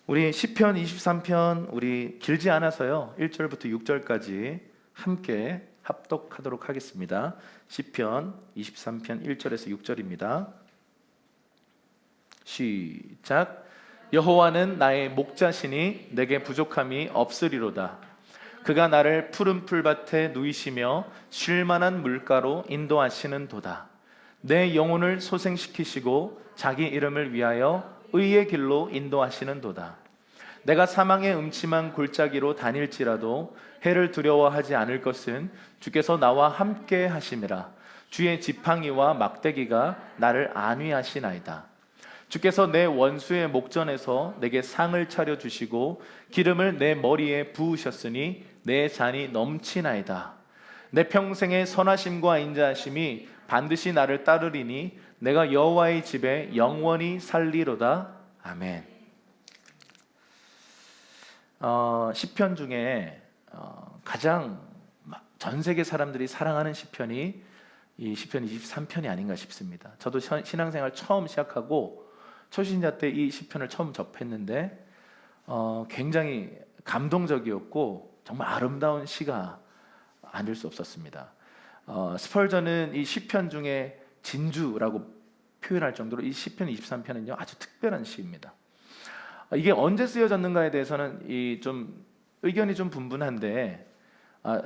우리 시편 23편 우리 길지 않아서요. 1절부터 6절까지 함께 합독하도록 하겠습니다. 시편 23편 1절에서 6절입니다. 시작. 여호와는 나의 목자시니 내게 부족함이 없으리로다. 그가 나를 푸른 풀밭에 누이시며 쉴 만한 물가로 인도하시는 도다. 내 영혼을 소생시키시고 자기 이름을 위하여 의의 길로 인도하시는 도다. 내가 사망의 음침한 골짜기로 다닐지라도 해를 두려워하지 않을 것은 주께서 나와 함께 하심이라. 주의 지팡이와 막대기가 나를 안위하시나이다. 주께서 내 원수의 목전에서 내게 상을 차려주시고 기름을 내 머리에 부으셨으니 내 잔이 넘치나이다. 내 평생의 선하심과 인자하심이 반드시 나를 따르리니 내가 여호와의 집에 영원히 살리로다. 아멘. 시편 중에 가장 전 세계 사람들이 사랑하는 시편이 이 시편 23편이 아닌가 싶습니다. 저도 신앙생활 처음 시작하고 초신자 때 이 시편을 처음 접했는데 굉장히 감동적이었고 정말 아름다운 시가 아닐 수 없었습니다. 스펄전은 이 시편 중에 진주라고 표현할 정도로 이 시편 23편은요 아주 특별한 시입니다. 이게 언제 쓰여졌는가에 대해서는 좀 의견이 좀 분분한데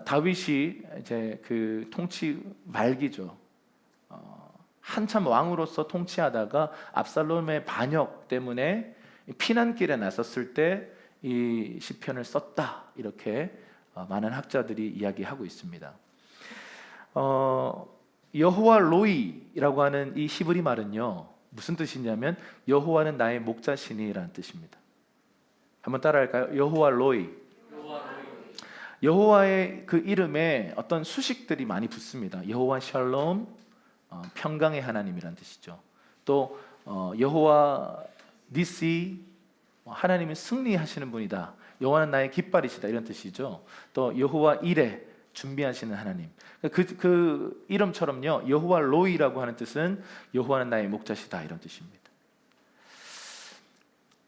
다윗이 이제 그 통치 말기죠. 한참 왕으로서 통치하다가 압살롬의 반역 때문에 피난길에 나섰을 때 이 시편을 썼다 이렇게 많은 학자들이 이야기하고 있습니다. 여호와 로이라고 하는 이 히브리 말은요 무슨 뜻이냐면 여호와는 나의 목자시니라는 뜻입니다. 한번 따라할까요? 여호와 로이. 여호와의 그 이름에 어떤 수식들이 많이 붙습니다. 여호와 샬롬, 평강의 하나님이란 뜻이죠. 또 여호와 니시, 하나님은 승리하시는 분이다. 여호와는 나의 깃발이시다 이런 뜻이죠. 또 여호와 이레, 준비하시는 하나님. 그 이름처럼요 여호와 로이라고 하는 뜻은 여호와는 나의 목자시다 이런 뜻입니다.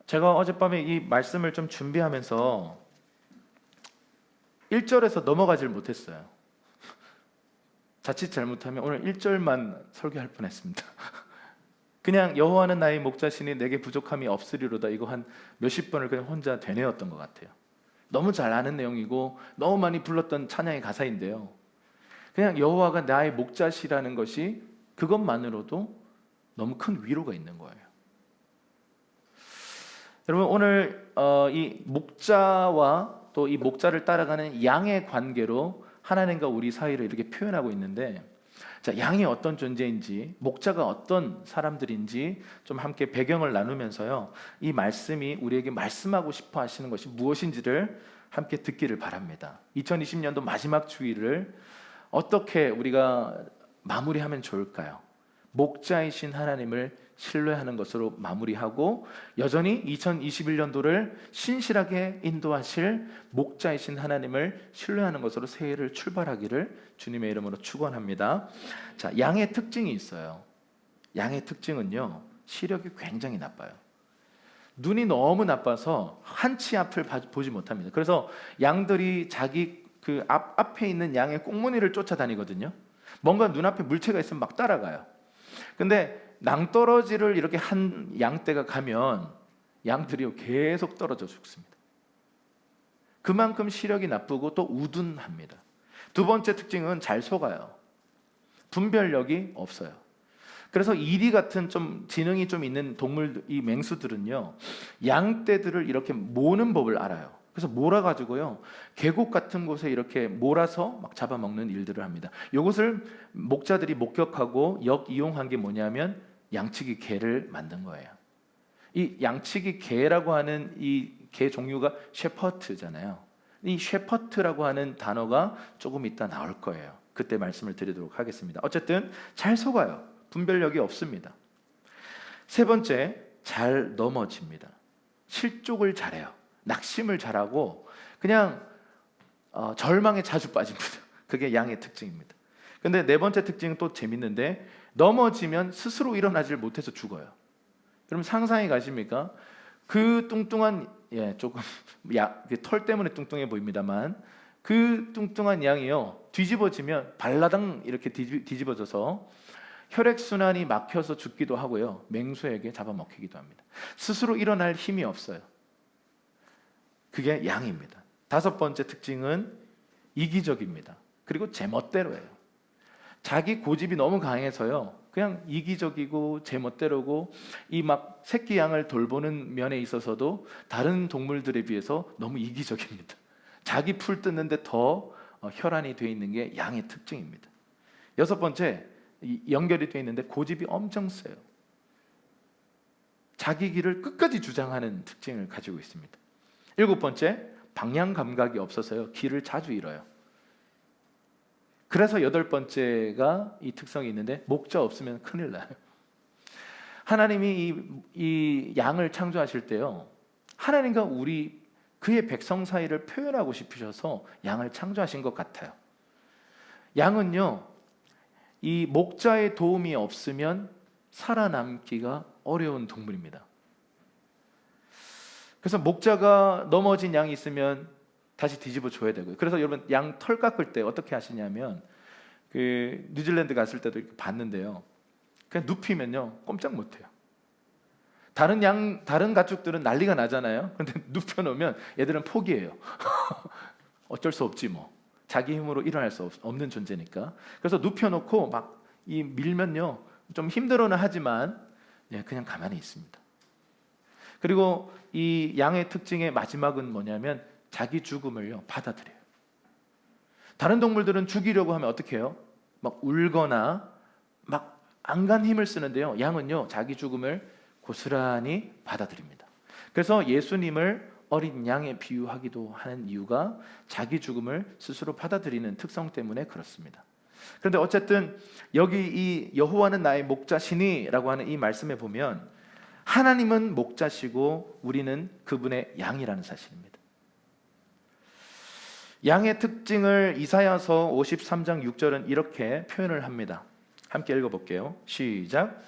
제가 어젯밤에 이 말씀을 좀 준비하면서 1절에서 넘어가질 못했어요. 자칫 잘못하면 오늘 1절만 설교할 뻔했습니다. 그냥 여호와는 나의 목자시니 내게 부족함이 없으리로다 이거 한 몇십 번을 그냥 혼자 되뇌었던 것 같아요. 너무 잘 아는 내용이고 너무 많이 불렀던 찬양의 가사인데요. 그냥 여호와가 나의 목자시라는 것이 그것만으로도 너무 큰 위로가 있는 거예요. 여러분 오늘 이 목자와 또 이 목자를 따라가는 양의 관계로 하나님과 우리 사이를 이렇게 표현하고 있는데 자, 양이 어떤 존재인지 목자가 어떤 사람들인지 좀 함께 배경을 나누면서요 이 말씀이 우리에게 말씀하고 싶어 하시는 것이 무엇인지를 함께 듣기를 바랍니다. 2020년도 마지막 주일을 어떻게 우리가 마무리하면 좋을까요? 목자이신 하나님을 신뢰하는 것으로 마무리하고 여전히 2021년도를 신실하게 인도하실 목자이신 하나님을 신뢰하는 것으로 새해를 출발하기를 주님의 이름으로 축원합니다. 자, 양의 특징이 있어요. 양의 특징은요 시력이 굉장히 나빠요. 눈이 너무 나빠서 한치 앞을 보지 못합니다. 그래서 양들이 자기 그 앞에 있는 양의 꽁무니를 쫓아다니거든요. 뭔가 눈앞에 물체가 있으면 막 따라가요. 근데 낭떠러지를 이렇게 한 양떼가 가면 양들이 계속 떨어져 죽습니다. 그만큼 시력이 나쁘고 또 우둔합니다. 두 번째 특징은 잘 속아요. 분별력이 없어요. 그래서 이리 같은 좀 지능이 좀 있는 동물, 이 맹수들은요 양떼들을 이렇게 모는 법을 알아요. 그래서 몰아가지고요 계곡 같은 곳에 이렇게 몰아서 막 잡아먹는 일들을 합니다. 이것을 목자들이 목격하고 역이용한 게 뭐냐면 양치기 개를 만든 거예요. 이 양치기 개라고 하는 이 개 종류가 셰퍼트잖아요. 이 셰퍼트라고 하는 단어가 조금 이따 나올 거예요. 그때 말씀을 드리도록 하겠습니다. 어쨌든 잘 속아요. 분별력이 없습니다. 세 번째, 잘 넘어집니다. 실족을 잘해요. 낙심을 잘하고 그냥 절망에 자주 빠집니다. 그게 양의 특징입니다. 근데 네 번째 특징은 또 재밌는데 넘어지면 스스로 일어나질 못해서 죽어요. 여러분 상상해 가십니까? 그 뚱뚱한 조금 털 때문에 뚱뚱해 보입니다만 그 뚱뚱한 양이요 뒤집어지면 발라당 이렇게 뒤집어져서 혈액순환이 막혀서 죽기도 하고요 맹수에게 잡아먹히기도 합니다. 스스로 일어날 힘이 없어요. 그게 양입니다. 5번째 특징은 이기적입니다. 그리고 제멋대로예요. 자기 고집이 너무 강해서요 그냥 이기적이고 제멋대로고 이 막 새끼 양을 돌보는 면에 있어서도 다른 동물들에 비해서 너무 이기적입니다. 자기 풀 뜯는데 더 혈안이 되어 있는 게 양의 특징입니다. 6번째 연결이 되어 있는데 고집이 엄청 세요. 자기 길을 끝까지 주장하는 특징을 가지고 있습니다. 7번째 방향 감각이 없어서요 길을 자주 잃어요. 그래서 8번째가 이 특성이 있는데 목자 없으면 큰일 나요. 하나님이 이 양을 창조하실 때요 하나님과 그의 백성 사이를 표현하고 싶으셔서 양을 창조하신 것 같아요. 양은요 이 목자의 도움이 없으면 살아남기가 어려운 동물입니다. 그래서 목자가 넘어진 양이 있으면 다시 뒤집어 줘야 되고요. 그래서 여러분 양 털 깎을 때 어떻게 하시냐면 그 뉴질랜드 갔을 때도 이렇게 봤는데요. 그냥 눕히면요 꼼짝 못 해요. 다른 가축들은 난리가 나잖아요. 근데 눕혀 놓으면 얘들은 포기해요. 어쩔 수 없지 뭐. 자기 힘으로 일어날 수 없는 존재니까. 그래서 눕혀 놓고 막 이 밀면요 좀 힘들어는 하지만 그냥 가만히 있습니다. 그리고 이 양의 특징의 마지막은 뭐냐면 자기 죽음을요 받아들여요. 다른 동물들은 죽이려고 하면 어떻게 해요? 막 울거나 막 안간 힘을 쓰는데요 양은요 자기 죽음을 고스란히 받아들입니다. 그래서 예수님을 어린 양에 비유하기도 하는 이유가 자기 죽음을 스스로 받아들이는 특성 때문에 그렇습니다. 그런데 어쨌든 여기 이 여호와는 나의 목자시니라고 하는 이 말씀에 보면 하나님은 목자시고 우리는 그분의 양이라는 사실입니다. 양의 특징을 이사야서 53장 6절은 이렇게 표현을 합니다. 함께 읽어볼게요. 시작.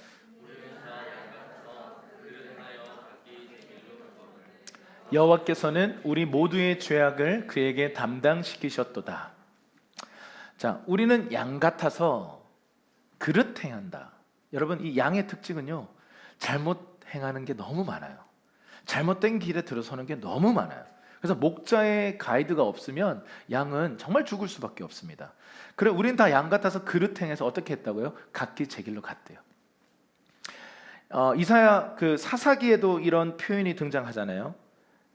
여호와께서는 우리 모두의 죄악을 그에게 담당시키셨도다. 자, 우리는 양 같아서 그릇 행한다. 여러분 이 양의 특징은요 잘못 행하는 게 너무 많아요. 잘못된 길에 들어서는 게 너무 많아요. 그래서 목자의 가이드가 없으면 양은 정말 죽을 수밖에 없습니다. 그래 우리는 다 양 같아서 그릇 행해서 어떻게 했다고요? 각기 제 길로 갔대요. 이사야 그 사사기에도 이런 표현이 등장하잖아요.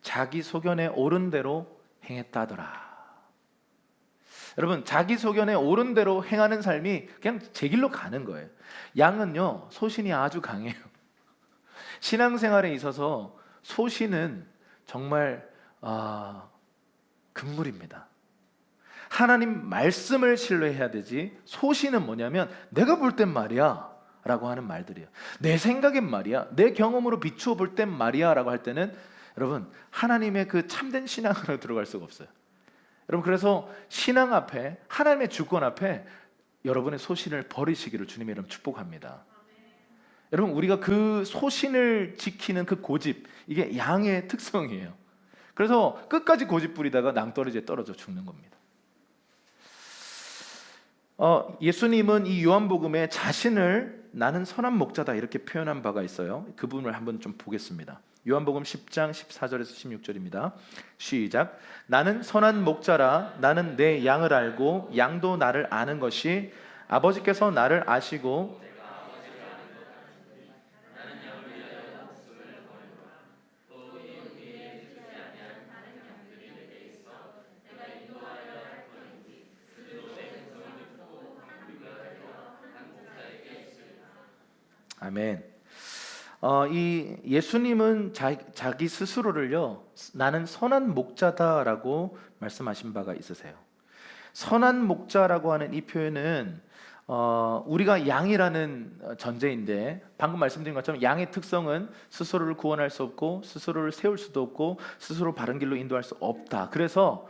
자기 소견에 옳은 대로 행했다더라. 여러분 자기 소견에 옳은 대로 행하는 삶이 그냥 제 길로 가는 거예요. 양은요 소신이 아주 강해요. 신앙생활에 있어서 소신은 정말 금물입니다. 하나님 말씀을 신뢰해야 되지 소신은 뭐냐면 내가 볼 땐 말이야 라고 하는 말들이에요. 내 생각엔 말이야, 내 경험으로 비추어 볼 땐 말이야 라고 할 때는 여러분 하나님의 그 참된 신앙으로 들어갈 수가 없어요. 여러분 그래서 신앙 앞에 하나님의 주권 앞에 여러분의 소신을 버리시기를 주님의 이름 축복합니다. 여러분 우리가 그 소신을 지키는 그 고집 이게 양의 특성이에요. 그래서 끝까지 고집 부리다가 낭떠러지에 떨어져 죽는 겁니다. 예수님은 이 요한복음에 자신을 나는 선한 목자다 이렇게 표현한 바가 있어요. 그 부분을 한번 좀 보겠습니다. 요한복음 10장 14절에서 16절입니다. 시작. 나는 선한 목자라. 나는 내 양을 알고 양도 나를 아는 것이 아버지께서 나를 아시고 아멘. 이 예수님은 자기 스스로를요 나는 선한 목자다라고 말씀하신 바가 있으세요. 선한 목자라고 하는 이 표현은 우리가 양이라는 전제인데 방금 말씀드린 것처럼 양의 특성은 스스로를 구원할 수 없고 스스로를 세울 수도 없고 스스로 바른 길로 인도할 수 없다. 그래서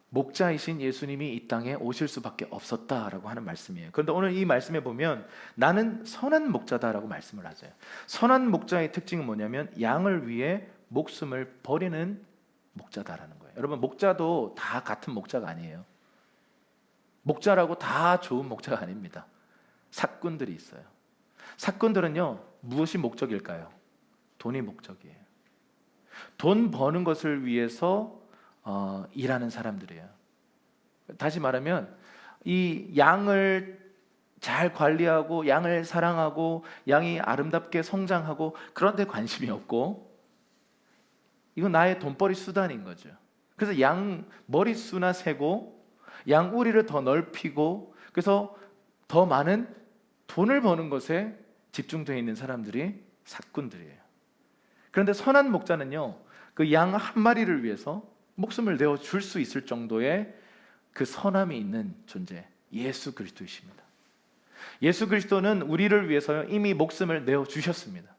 목자이신 예수님이 이 땅에 오실 수밖에 없었다라고 하는 말씀이에요. 그런데 오늘 이 말씀에 보면 나는 선한 목자다라고 말씀을 하세요. 선한 목자의 특징은 뭐냐면 양을 위해 목숨을 버리는 목자다라는 거예요. 여러분, 목자도 다 같은 목자가 아니에요. 목자라고 다 좋은 목자가 아닙니다. 사꾼들이 있어요. 사꾼들은요, 무엇이 목적일까요? 돈이 목적이에요. 돈 버는 것을 위해서 일하는 사람들이에요. 다시 말하면 이 양을 잘 관리하고 양을 사랑하고 양이 아름답게 성장하고 그런 데 관심이 없고, 이건 나의 돈벌이 수단인 거죠. 그래서 양 머릿수나 세고 양 우리를 더 넓히고, 그래서 더 많은 돈을 버는 것에 집중되어 있는 사람들이 사꾼들이에요. 그런데 선한 목자는요, 그 양 한 마리를 위해서 목숨을 내어 줄 수 있을 정도의 그 선함이 있는 존재, 예수 그리스도이십니다. 예수 그리스도는 우리를 위해서 이미 목숨을 내어 주셨습니다.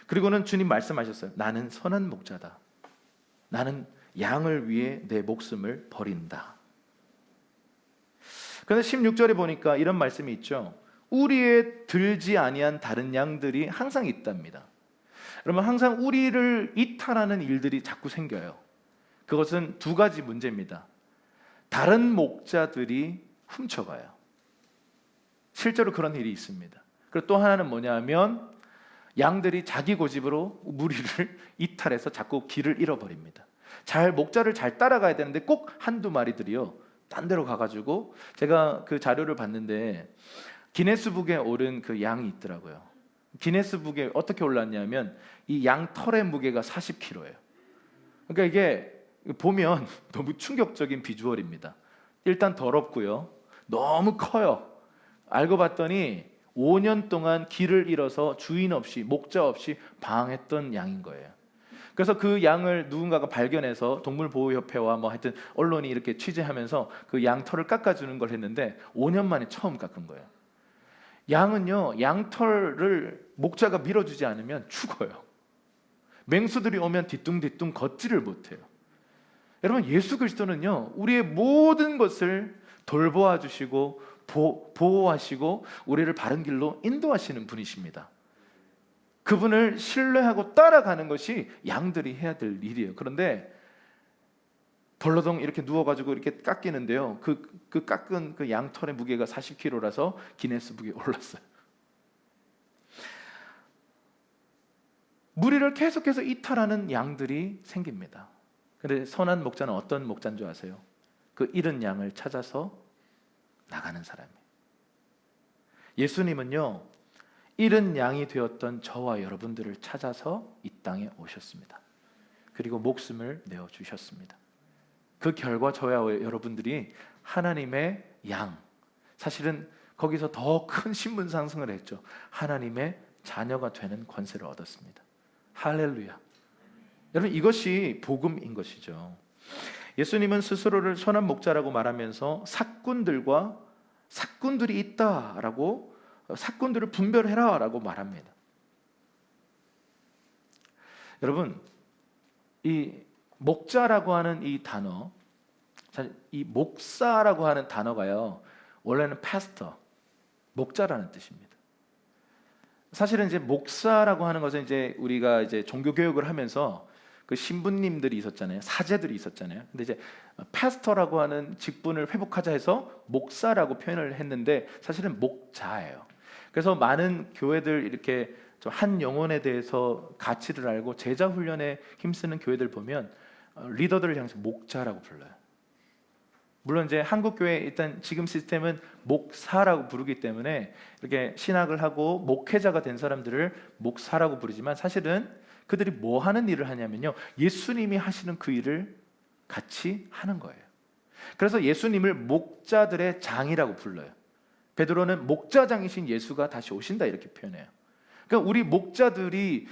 그리고는 주님 말씀하셨어요. 나는 선한 목자다. 나는 양을 위해 내 목숨을 버린다. 그런데 16절에 보니까 이런 말씀이 있죠. 우리에 들지 아니한 다른 양들이 항상 있답니다. 여러분, 항상 우리를 이탈하는 일들이 자꾸 생겨요. 그것은 두 가지 문제입니다. 다른 목자들이 훔쳐가요. 실제로 그런 일이 있습니다. 그리고 또 하나는 뭐냐면 양들이 자기 고집으로 무리를 이탈해서 자꾸 길을 잃어버립니다. 목자를 잘 따라가야 되는데 꼭 한두 마리들이요, 딴 데로 가가지고, 제가 그 자료를 봤는데 기네스북에 오른 그 양이 있더라고요. 기네스북에 어떻게 올랐냐면 이 양 털의 무게가 40kg예요. 그러니까 이게 보면 너무 충격적인 비주얼입니다. 일단 더럽고요, 너무 커요. 알고 봤더니 5년 동안 길을 잃어서 주인 없이, 목자 없이 방황했던 양인 거예요. 그래서 그 양을 누군가가 발견해서 동물보호협회와 뭐 하여튼 언론이 이렇게 취재하면서 그 양 털을 깎아주는 걸 했는데 5년 만에 처음 깎은 거예요. 양은요, 양털을 목자가 밀어주지 않으면 죽어요. 맹수들이 오면 뒤뚱뒤뚱 걷지를 못해요. 여러분, 예수 그리스도는요, 우리의 모든 것을 돌보아 주시고 보호하시고 우리를 바른 길로 인도하시는 분이십니다. 그분을 신뢰하고 따라가는 것이 양들이 해야 될 일이에요. 그런데 벌러덩 이렇게 누워가지고 이렇게 깎이는데요, 그 깎은 그 양털의 무게가 40kg라서 기네스북에 올랐어요. 무리를 계속해서 이탈하는 양들이 생깁니다. 그런데 선한 목자는 어떤 목자인 줄 아세요? 그 잃은 양을 찾아서 나가는 사람이에요. 예수님은요, 잃은 양이 되었던 저와 여러분들을 찾아서 이 땅에 오셨습니다. 그리고 목숨을 내어 주셨습니다. 그 결과 저와 여러분들이 하나님의 양, 사실은 거기서 더 큰 신분 상승을 했죠. 하나님의 자녀가 되는 권세를 얻었습니다. 할렐루야. 여러분, 이것이 복음인 것이죠. 예수님은 스스로를 선한 목자라고 말하면서 사꾼들이 있다라고, 사꾼들을 분별해라라고 말합니다. 여러분, 이 목자라고 하는 이 단어, 이 목사라고 하는 단어가요, 원래는 pastor, 목자라는 뜻입니다. 사실은 이제 목사라고 하는 것은 이제 우리가 이제 종교 교육을 하면서 그 신부님들이 있었잖아요, 사제들이 있었잖아요. 근데 이제 파스터라고 하는 직분을 회복하자 해서 목사라고 표현을 했는데 사실은 목자예요. 그래서 많은 교회들 이렇게 좀 한 영혼에 대해서 가치를 알고 제자 훈련에 힘쓰는 교회들 보면 리더들을 향해서 목자라고 불러요. 물론 이제 한국 교회 일단 지금 시스템은 목사라고 부르기 때문에 이렇게 신학을 하고 목회자가 된 사람들을 목사라고 부르지만 사실은 그들이 뭐 하는 일을 하냐면요, 예수님이 하시는 그 일을 같이 하는 거예요. 그래서 예수님을 목자들의 장이라고 불러요. 베드로는 목자장이신 예수가 다시 오신다 이렇게 표현해요. 그러니까 우리 목자들이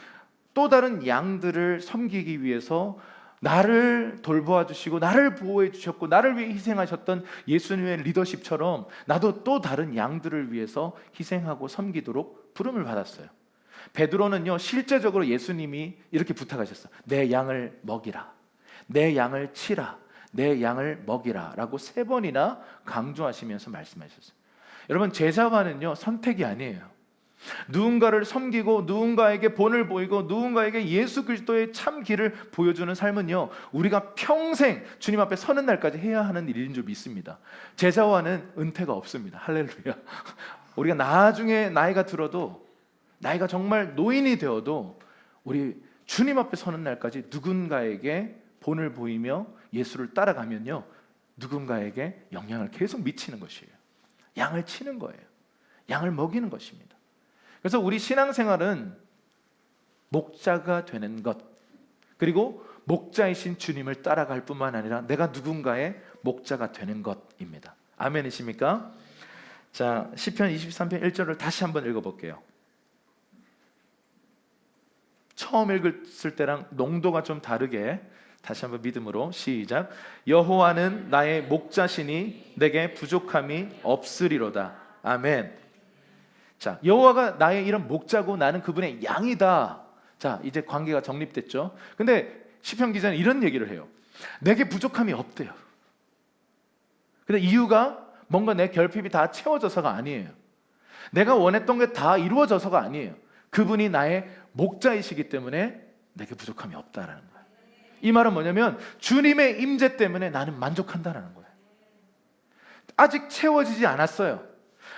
또 다른 양들을 섬기기 위해서 나를 돌보아 주시고 나를 보호해 주셨고 나를 위해 희생하셨던 예수님의 리더십처럼 나도 또 다른 양들을 위해서 희생하고 섬기도록 부름을 받았어요. 베드로는요, 실제적으로 예수님이 이렇게 부탁하셨어요. 내 양을 먹이라, 내 양을 치라, 내 양을 먹이라 라고 3번이나 강조하시면서 말씀하셨어요. 여러분, 제자와는요 선택이 아니에요. 누군가를 섬기고 누군가에게 본을 보이고 누군가에게 예수 그리스도의 참 길을 보여주는 삶은요, 우리가 평생 주님 앞에 서는 날까지 해야 하는 일인 줄 믿습니다. 제자와는 은퇴가 없습니다. 할렐루야. 우리가 나중에 나이가 들어도, 나이가 정말 노인이 되어도 우리 주님 앞에 서는 날까지 누군가에게 본을 보이며 예수를 따라가면요, 누군가에게 영향을 계속 미치는 것이에요. 양을 치는 거예요. 양을 먹이는 것입니다. 그래서 우리 신앙생활은 목자가 되는 것, 그리고 목자이신 주님을 따라갈 뿐만 아니라 내가 누군가의 목자가 되는 것입니다. 아멘이십니까? 자, 시편 23편 1절을 다시 한번 읽어볼게요. 처음 읽을 때랑 농도가 좀 다르게 다시 한번 믿음으로 시작. 여호와는 나의 목자시니 내게 부족함이 없으리로다. 아멘. 자, 여호와가 나의 이런 목자고 나는 그분의 양이다. 자, 이제 관계가 정립됐죠. 근데 시편 기자는 이런 얘기를 해요. 내게 부족함이 없대요. 근데 이유가 뭔가 내 결핍이 다 채워져서가 아니에요. 내가 원했던 게 다 이루어져서가 아니에요. 그분이 나의 목자이시기 때문에 내게 부족함이 없다라는 거예요. 이 말은 뭐냐면 주님의 임재 때문에 나는 만족한다라는 거예요. 아직 채워지지 않았어요.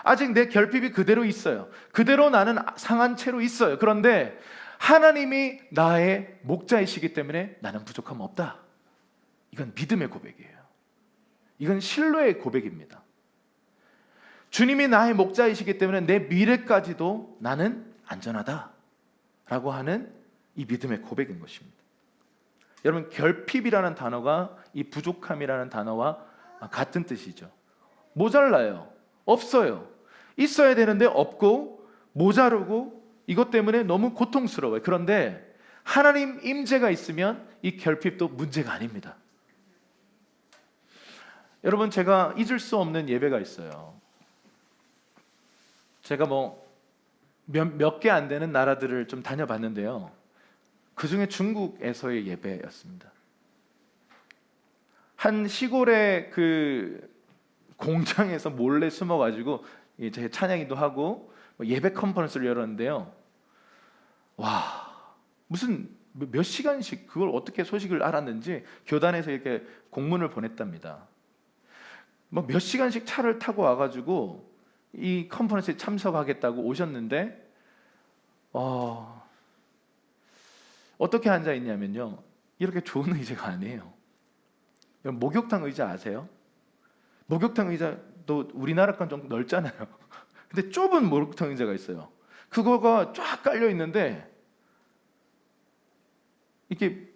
아직 내 결핍이 그대로 있어요. 그대로 나는 상한 채로 있어요. 그런데 하나님이 나의 목자이시기 때문에 나는 부족함 없다. 이건 믿음의 고백이에요. 이건 신뢰의 고백입니다. 주님이 나의 목자이시기 때문에 내 미래까지도 나는 안전하다 라고 하는 이 믿음의 고백인 것입니다. 여러분, 결핍이라는 단어가 이 부족함이라는 단어와 같은 뜻이죠. 모자라요. 없어요. 있어야 되는데 없고 모자르고 이것 때문에 너무 고통스러워요. 그런데 하나님 임재가 있으면 이 결핍도 문제가 아닙니다. 여러분, 제가 잊을 수 없는 예배가 있어요. 제가 몇 개 안 되는 나라들을 좀 다녀봤는데요. 그 중에 중국에서의 예배였습니다. 한 시골의 그 공장에서 몰래 숨어가지고 이제 찬양이도 하고 예배 컨퍼런스를 열었는데요. 와, 무슨 몇 시간씩 그걸 어떻게 소식을 알았는지 교단에서 이렇게 공문을 보냈답니다. 몇 시간씩 차를 타고 와가지고 이 컨퍼런스에 참석하겠다고 오셨는데 어떻게 앉아 있냐면요, 이렇게 좋은 의자가 아니에요. 여러분, 목욕탕 의자 아세요? 목욕탕 의자도 우리나라 건 좀 넓잖아요. 근데 좁은 목욕탕 의자가 있어요. 그거가 쫙 깔려 있는데 이렇게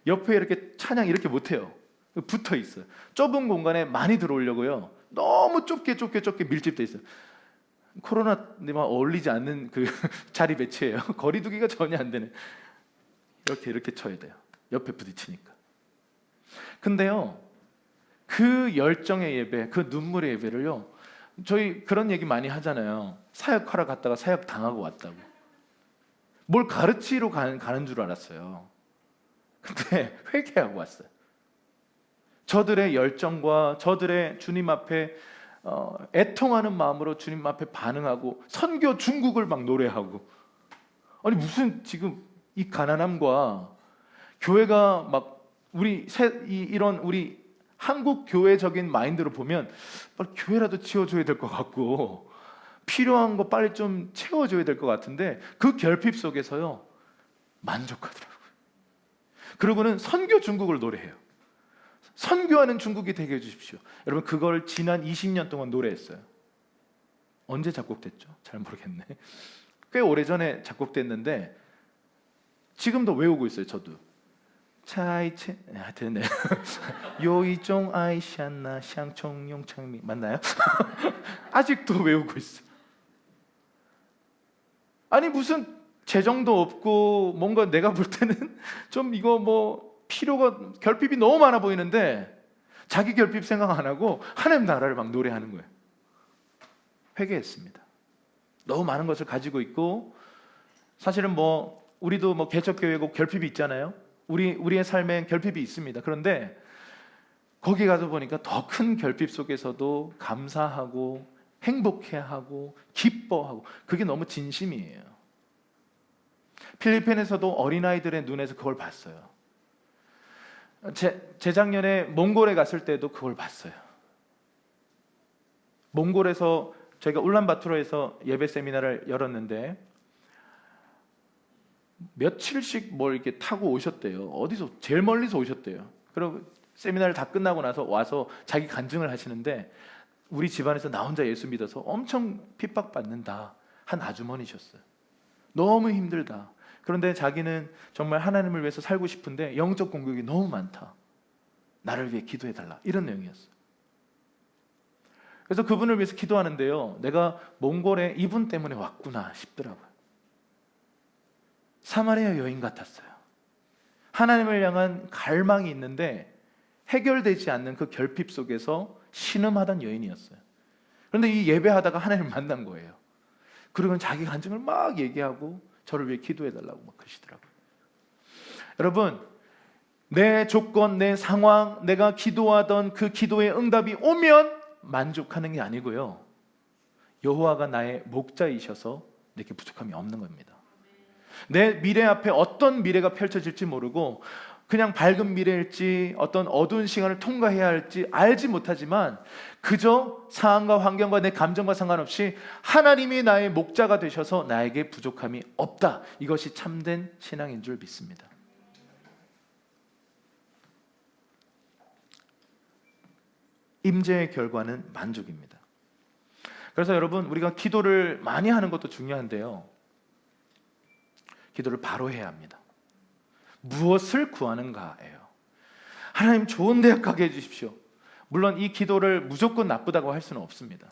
옆에 이렇게 찬양 이렇게 못해요. 붙어 있어요. 좁은 공간에 많이 들어오려고요. 너무 좁게 밀집돼 있어요. 코로나에 어울리지 않는 그 자리 배치예요. 거리 두기가 전혀 안 되는. 이렇게 쳐야 돼요. 옆에 부딪히니까. 근데요, 그 열정의 예배, 그 눈물의 예배를요, 저희 그런 얘기 많이 하잖아요. 사역하러 갔다가 사역 당하고 왔다고. 뭘 가르치러 가는 줄 알았어요. 근데 회개하고 왔어요. 저들의 열정과 저들의 주님 앞에 애통하는 마음으로 주님 앞에 반응하고 선교 중국을 막 노래하고, 아니 무슨 지금 이 가난함과 교회가 막 이런 우리 한국 교회적인 마인드로 보면 빨리 교회라도 지어줘야 될 것 같고 필요한 거 빨리 좀 채워줘야 될 것 같은데 그 결핍 속에서요 만족하더라고요. 그러고는 선교 중국을 노래해요. 선교하는 중국이 되게 해주십시오. 여러분, 그걸 지난 20년 동안 노래했어요. 언제 작곡됐죠? 잘 모르겠네. 꽤 오래전에 작곡됐는데 지금도 외우고 있어요. 저도. 차이체 하여튼 네. 요이종 아이샨나 샹청용 창미 맞나요? 아직도 외우고 있어요. 아니 무슨 재정도 없고 뭔가 내가 볼 때는 좀 이거 필요가 결핍이 너무 많아 보이는데 자기 결핍 생각 안 하고 하나님 나라를 막 노래하는 거예요. 회개했습니다. 너무 많은 것을 가지고 있고, 사실은 우리도 개척교회고 결핍이 있잖아요. 우리의 삶엔 결핍이 있습니다. 그런데 거기 가서 보니까 더 큰 결핍 속에서도 감사하고 행복해하고 기뻐하고 그게 너무 진심이에요. 필리핀에서도 어린아이들의 눈에서 그걸 봤어요. 재작년에 몽골에 갔을 때도 그걸 봤어요. 몽골에서 저희가 울란바토르에서 예배 세미나를 열었는데 며칠씩 뭘 이렇게 타고 오셨대요. 어디서 제일 멀리서 오셨대요. 그리고 세미나를 다 끝나고 나서 와서 자기 간증을 하시는데 우리 집안에서 나 혼자 예수 믿어서 엄청 핍박받는다 한 아주머니셨어요. 너무 힘들다. 그런데 자기는 정말 하나님을 위해서 살고 싶은데 영적 공격이 너무 많다. 나를 위해 기도해달라. 이런 내용이었어요. 그래서 그분을 위해서 기도하는데요, 내가 몽골에 이분 때문에 왔구나 싶더라고요. 사마리아 여인 같았어요. 하나님을 향한 갈망이 있는데 해결되지 않는 그 결핍 속에서 신음하던 여인이었어요. 그런데 이 예배하다가 하나님을 만난 거예요. 그리고는 자기 간증을 막 얘기하고 저를 위해 기도해달라고 막 그러시더라고요. 여러분, 내 조건, 내 상황, 내가 기도하던 그 기도의 응답이 오면 만족하는 게 아니고요, 여호와가 나의 목자이셔서 내게 부족함이 없는 겁니다. 내 미래 앞에 어떤 미래가 펼쳐질지 모르고 그냥 밝은 미래일지 어떤 어두운 시간을 통과해야 할지 알지 못하지만 그저 상황과 환경과 내 감정과 상관없이 하나님이 나의 목자가 되셔서 나에게 부족함이 없다. 이것이 참된 신앙인 줄 믿습니다. 임재의 결과는 만족입니다. 그래서 여러분, 우리가 기도를 많이 하는 것도 중요한데요, 기도를 바로 해야 합니다. 무엇을 구하는가예요. 하나님 좋은 대학 가게 해주십시오. 물론 이 기도를 무조건 나쁘다고 할 수는 없습니다.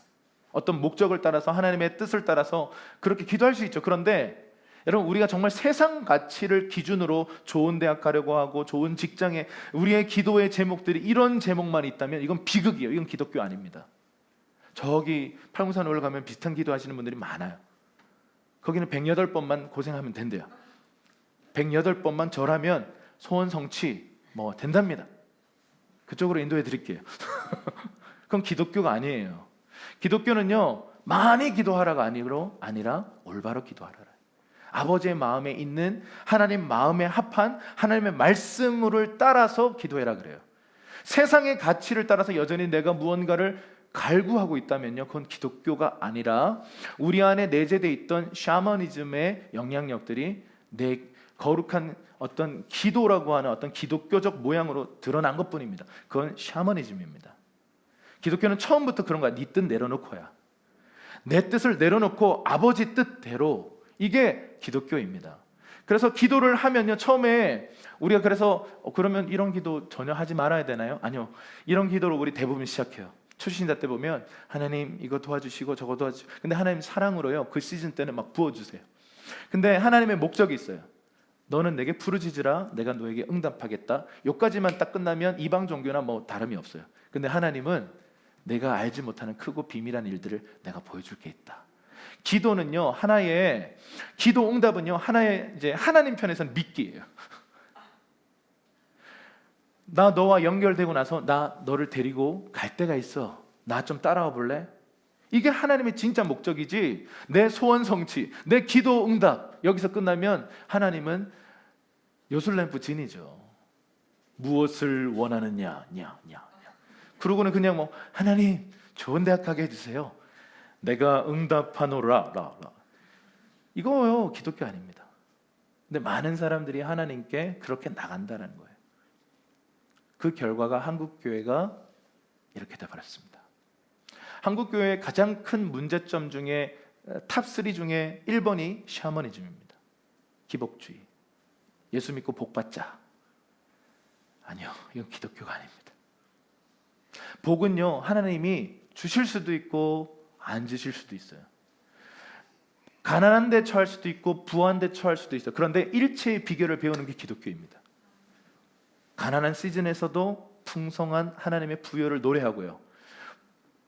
어떤 목적을 따라서 하나님의 뜻을 따라서 그렇게 기도할 수 있죠. 그런데 여러분, 우리가 정말 세상 가치를 기준으로 좋은 대학 가려고 하고 좋은 직장에 우리의 기도의 제목들이 이런 제목만 있다면 이건 비극이에요. 이건 기독교 아닙니다. 저기 팔공산 올라가면 비슷한 기도 하시는 분들이 많아요. 거기는 108번만 고생하면 된대요. 108번만 절하면 소원 성취 뭐 된답니다. 그쪽으로 인도해 드릴게요. 그건 기독교가 아니에요. 기독교는요, 많이 기도하라가 아니라 올바로 기도하라. 아버지의 마음에 있는 하나님 마음에 합한 하나님의 말씀을 따라서 기도해라 그래요. 세상의 가치를 따라서 여전히 내가 무언가를 갈구하고 있다면요, 그건 기독교가 아니라 우리 안에 내재되어 있던 샤머니즘의 영향력들이 내 거룩한 어떤 기도라고 하는 어떤 기독교적 모양으로 드러난 것뿐입니다. 그건 샤머니즘입니다. 기독교는 처음부터 그런 거야. 네 뜻 내려놓고야. 내 뜻을 내려놓고 아버지 뜻대로, 이게 기독교입니다. 그래서 기도를 하면요, 처음에 우리가 그래서 그러면 이런 기도 전혀 하지 말아야 되나요? 아니요. 이런 기도로 우리 대부분 시작해요. 초신자 때 보면 하나님 이거 도와주시고 저거 도와주시고, 근데 하나님 사랑으로요, 그 시즌 때는 막 부어주세요. 근데 하나님의 목적이 있어요. 너는 내게 부르짖으라, 내가 너에게 응답하겠다. 여기까지만 딱 끝나면 이방 종교나 뭐 다름이 없어요. 근데 하나님은 내가 알지 못하는 크고 비밀한 일들을 내가 보여줄 게 있다. 기도는요, 하나의 기도 응답은요, 하나의 이제 하나님 편에서는 믿기예요. 나 너와 연결되고 나서 나 너를 데리고 갈 데가 있어. 나 좀 따라와 볼래? 이게 하나님의 진짜 목적이지, 내 소원 성취, 내 기도 응답 여기서 끝나면 하나님은 요술램프 진이죠. 무엇을 원하느냐, 그러고는 그냥 뭐 하나님 좋은 대학 가게 해주세요. 내가 응답하노라. 이거요, 기독교 아닙니다. 근데 많은 사람들이 하나님께 그렇게 나간다는 거예요. 그 결과가 한국 교회가 이렇게 돼버렸습니다. 한국 교회의 가장 큰 문제점 중에 탑3 중에 1번이 샤머니즘입니다. 기복주의. 예수 믿고 복 받자. 아니요, 이건 기독교가 아닙니다. 복은요, 하나님이 주실 수도 있고 안 주실 수도 있어요. 가난한 데 처할 수도 있고 부한 데 처할 수도 있어요. 그런데 일체의 비결을 배우는 게 기독교입니다. 가난한 시즌에서도 풍성한 하나님의 부여를 노래하고요,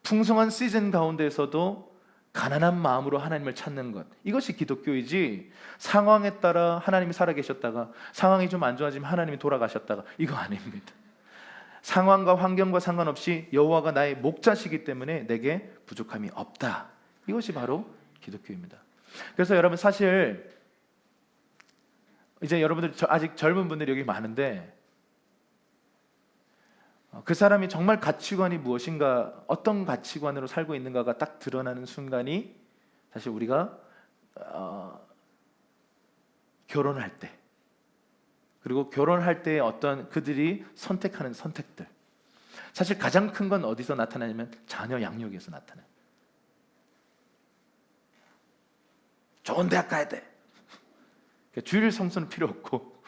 풍성한 시즌 가운데에서도 가난한 마음으로 하나님을 찾는 것, 이것이 기독교이지, 상황에 따라 하나님이 살아계셨다가 상황이 좀 안 좋아지면 하나님이 돌아가셨다가, 이거 아닙니다. 상황과 환경과 상관없이 여호와가 나의 목자시기 때문에 내게 부족함이 없다. 이것이 바로 기독교입니다. 그래서 여러분, 사실 이제 여러분들 아직 젊은 분들이 여기 많은데, 그 사람이 정말 가치관이 무엇인가, 어떤 가치관으로 살고 있는가가 딱 드러나는 순간이 사실 우리가 결혼할 때, 그리고 결혼할 때 어떤 그들이 선택하는 선택들, 사실 가장 큰 건 어디서 나타나냐면 자녀 양육에서 나타나요. 좋은 대학 가야 돼. 주일 성수는 필요 없고,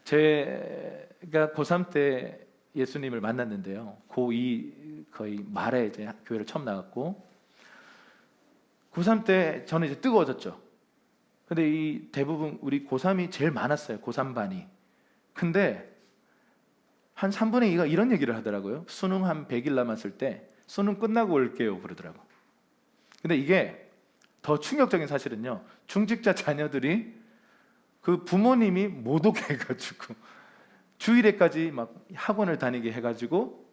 제가 고3 때 예수님을 만났는데요, 고2 거의 말에 이제 교회를 처음 나갔고, 고3 때 저는 이제 뜨거워졌죠. 근데 이 대부분 우리 고3이 제일 많았어요, 고3 반이. 근데 한 3분의 2가 이런 얘기를 하더라고요. 수능 한 100일 남았을 때 수능 끝나고 올게요 그러더라고. 근데 이게 더 충격적인 사실은요, 중직자 자녀들이 그 부모님이 못 오게 해가지고 주일에까지 막 학원을 다니게 해가지고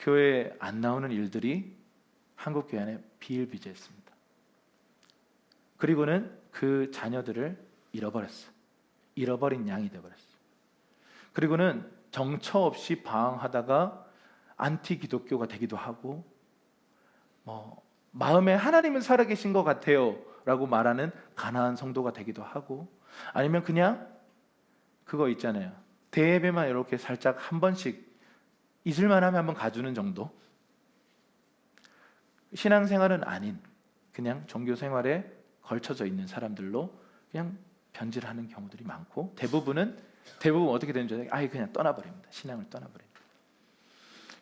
교회에 안 나오는 일들이 한국 교회 안에 비일비재했습니다. 그리고는 그 자녀들을 잃어버렸어요. 잃어버린 양이 되어버렸어요. 그리고는 정처 없이 방황하다가 안티 기독교가 되기도 하고, 마음에 하나님은 살아계신 것 같아요 라고 말하는 가난한 성도가 되기도 하고, 아니면 그냥 그거 있잖아요, 대예배만 이렇게 살짝 한 번씩 잊을만 하면 한번 가주는 정도, 신앙생활은 아닌 그냥 종교생활에 걸쳐져 있는 사람들로 그냥 변질하는 경우들이 많고, 대부분 어떻게 되는지 알아요? 아예 그냥 떠나버립니다. 신앙을 떠나버립니다.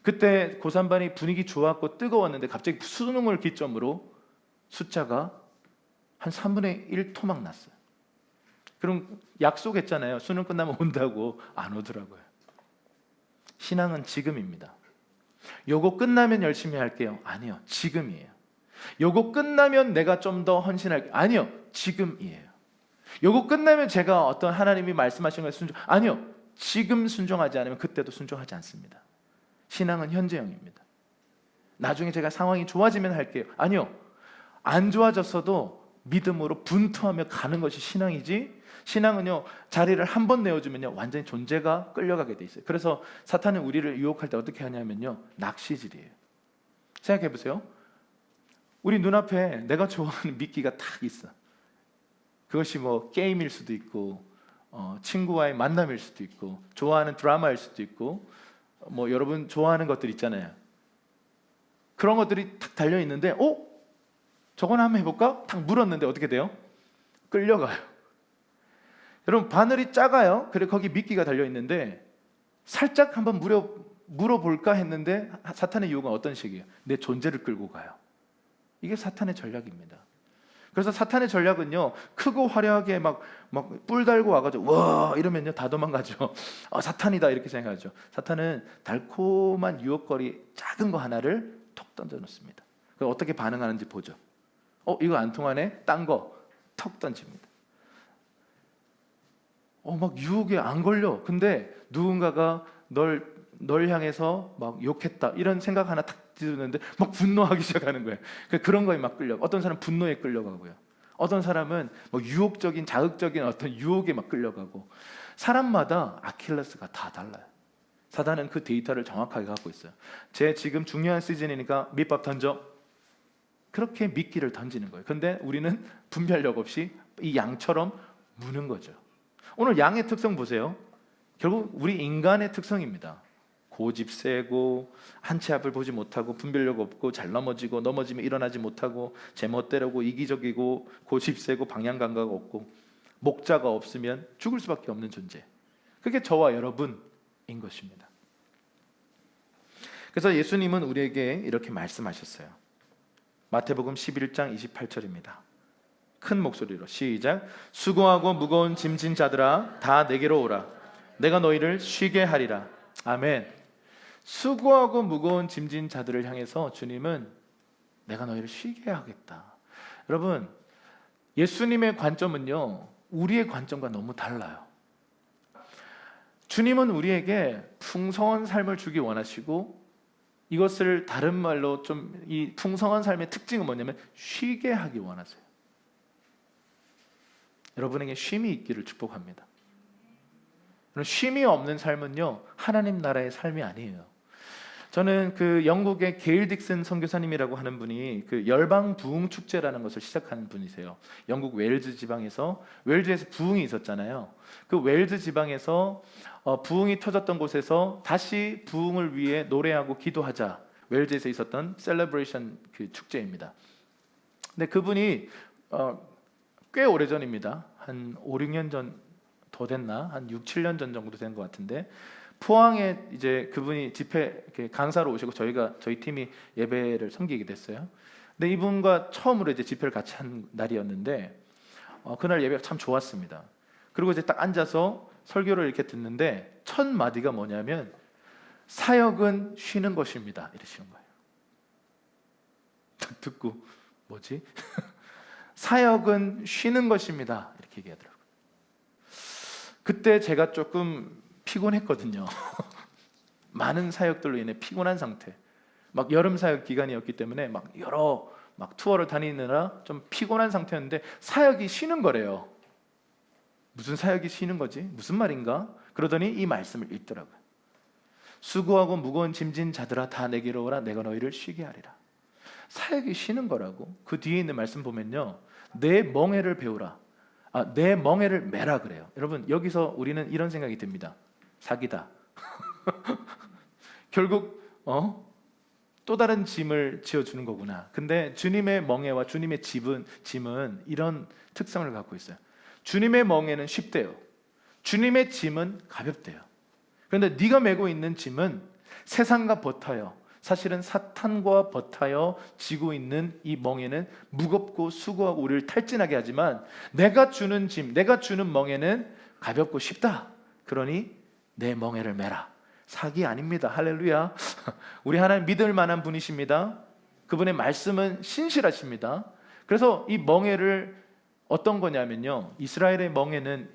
그때 고3반이 분위기 좋았고 뜨거웠는데 갑자기 수능을 기점으로 숫자가 한 3분의 1 토막 났어요. 그럼 약속했잖아요, 수능 끝나면 온다고. 안 오더라고요. 신앙은 지금입니다. 요거 끝나면 열심히 할게요. 아니요, 지금이에요. 요거 끝나면 내가 좀 더 헌신할게요. 아니요, 지금이에요. 요거 끝나면 제가 어떤 하나님이 말씀하신 것에 아니요, 지금 순종하지 않으면 그때도 순종하지 않습니다. 신앙은 현재형입니다. 나중에 제가 상황이 좋아지면 할게요. 아니요, 안 좋아졌어도 믿음으로 분투하며 가는 것이 신앙이지, 신앙은요, 자리를 한 번 내어주면요 완전히 존재가 끌려가게 돼 있어요. 그래서 사탄은 우리를 유혹할 때 어떻게 하냐면요, 낚시질이에요. 생각해 보세요. 우리 눈앞에 내가 좋아하는 미끼가 딱 있어. 그것이 뭐 게임일 수도 있고, 친구와의 만남일 수도 있고, 좋아하는 드라마일 수도 있고, 뭐 여러분 좋아하는 것들 있잖아요. 그런 것들이 탁 달려 있는데, 저건 한번 해볼까? 탁 물었는데 어떻게 돼요? 끌려가요. 여러분, 바늘이 작아요. 그리고 거기 미끼가 달려 있는데 살짝 한번 물어볼까 했는데 사탄의 유혹은 어떤 식이에요? 내 존재를 끌고 가요. 이게 사탄의 전략입니다. 그래서 사탄의 전략은요, 크고 화려하게 막 뿔 달고 와가지고 와 이러면요 다 도망가죠. 사탄이다 이렇게 생각하죠. 사탄은 달콤한 유혹거리 작은 거 하나를 톡 던져 놓습니다. 그럼 어떻게 반응하는지 보죠. 이거 안 통하네? 딴 거 턱 던집니다. 막 유혹에 안 걸려. 근데 누군가가 널 향해서 막 욕했다 이런 생각 하나 탁 드는데 막 분노하기 시작하는 거예요. 그런 거에 막 끌려. 어떤 사람은 분노에 끌려가고요. 어떤 사람은 뭐 유혹적인 자극적인 어떤 유혹에 막 끌려가고, 사람마다 아킬레스가 다 달라요. 사단은 그 데이터를 정확하게 갖고 있어요. 제 지금 중요한 시즌이니까 밑밥 던져. 그렇게 미끼를 던지는 거예요. 근데 우리는 분별력 없이 이 양처럼 무는 거죠. 오늘 양의 특성 보세요. 결국 우리 인간의 특성입니다. 고집 세고, 한 치 앞을 보지 못하고, 분별력 없고, 잘 넘어지면 일어나지 못하고, 제멋대로고, 이기적이고, 고집 세고, 방향 감각 없고, 목자가 없으면 죽을 수밖에 없는 존재. 그게 저와 여러분인 것입니다. 그래서 예수님은 우리에게 이렇게 말씀하셨어요. 마태복음 11장 28절입니다. 큰 목소리로 시작. 수고하고 무거운 짐진 자들아 다 내게로 오라. 내가 너희를 쉬게 하리라. 아멘. 수고하고 무거운 짐진 자들을 향해서 주님은 내가 너희를 쉬게 하겠다. 여러분, 예수님의 관점은요 우리의 관점과 너무 달라요. 주님은 우리에게 풍성한 삶을 주기 원하시고, 이것을 다른 말로 좀 이 풍성한 삶의 특징은 뭐냐면 쉬게 하기 원하세요. 여러분에게 쉼이 있기를 축복합니다. 쉼이 없는 삶은요, 하나님 나라의 삶이 아니에요. 저는 그 영국의 게일 딕슨 선교사님이라고 하는 분이 그 열방 부흥 축제라는 것을 시작한 분이세요. 영국 웨일즈 지방에서, 웨일즈에서 부흥이 있었잖아요. 그 웨일즈 지방에서 부흥이 터졌던 곳에서 다시 부흥을 위해 노래하고 기도하자, 웨일즈에서 있었던 셀러브레이션 그 축제입니다. 근데 그분이 꽤 오래전입니다. 한 5, 6년 전 더 됐나? 한 6, 7년 전 정도 된 것 같은데, 포항에 이제 그분이 집회 강사로 오시고 저희 팀이 예배를 섬기게 됐어요. 근데 이분과 처음으로 이제 집회를 같이 한 날이었는데, 그날 예배가 참 좋았습니다. 그리고 이제 딱 앉아서 설교를 이렇게 듣는데 첫 마디가 뭐냐면 사역은 쉬는 것입니다, 이러시는 거예요. 딱 듣고 뭐지? 사역은 쉬는 것입니다, 이렇게 얘기하더라고요. 그때 제가 조금 피곤했거든요. 많은 사역들로 인해 피곤한 상태. 막 여름 사역 기간이었기 때문에 막 여러 투어를 다니느라 좀 피곤한 상태였는데, 사역이 쉬는 거래요. 무슨 사역이 쉬는 거지? 무슨 말인가? 그러더니 이 말씀을 읽더라고요. 수고하고 무거운 짐진 자들아 다 내게로 오라, 내가 너희를 쉬게 하리라. 사역이 쉬는 거라고. 그 뒤에 있는 말씀 보면요, 내 멍에를 배우라. 내 멍에를 매라 그래요. 여러분, 여기서 우리는 이런 생각이 듭니다. 사기다. 결국 또 다른 짐을 지어주는 거구나. 근데 주님의 멍에와 주님의 짐은 이런 특성을 갖고 있어요. 주님의 멍에는 쉽대요. 주님의 짐은 가볍대요. 그런데 네가 메고 있는 짐은 세상과 버타요. 사실은 사탄과 버타여 지고 있는 이 멍에는 무겁고 수고하고 우리를 탈진하게 하지만, 내가 주는 짐, 내가 주는 멍에는 가볍고 쉽다. 그러니 내 멍에를 매라. 사기 아닙니다. 할렐루야. 우리 하나님 믿을 만한 분이십니다. 그분의 말씀은 신실하십니다. 그래서 이 멍에를 어떤 거냐면요, 이스라엘의 멍에는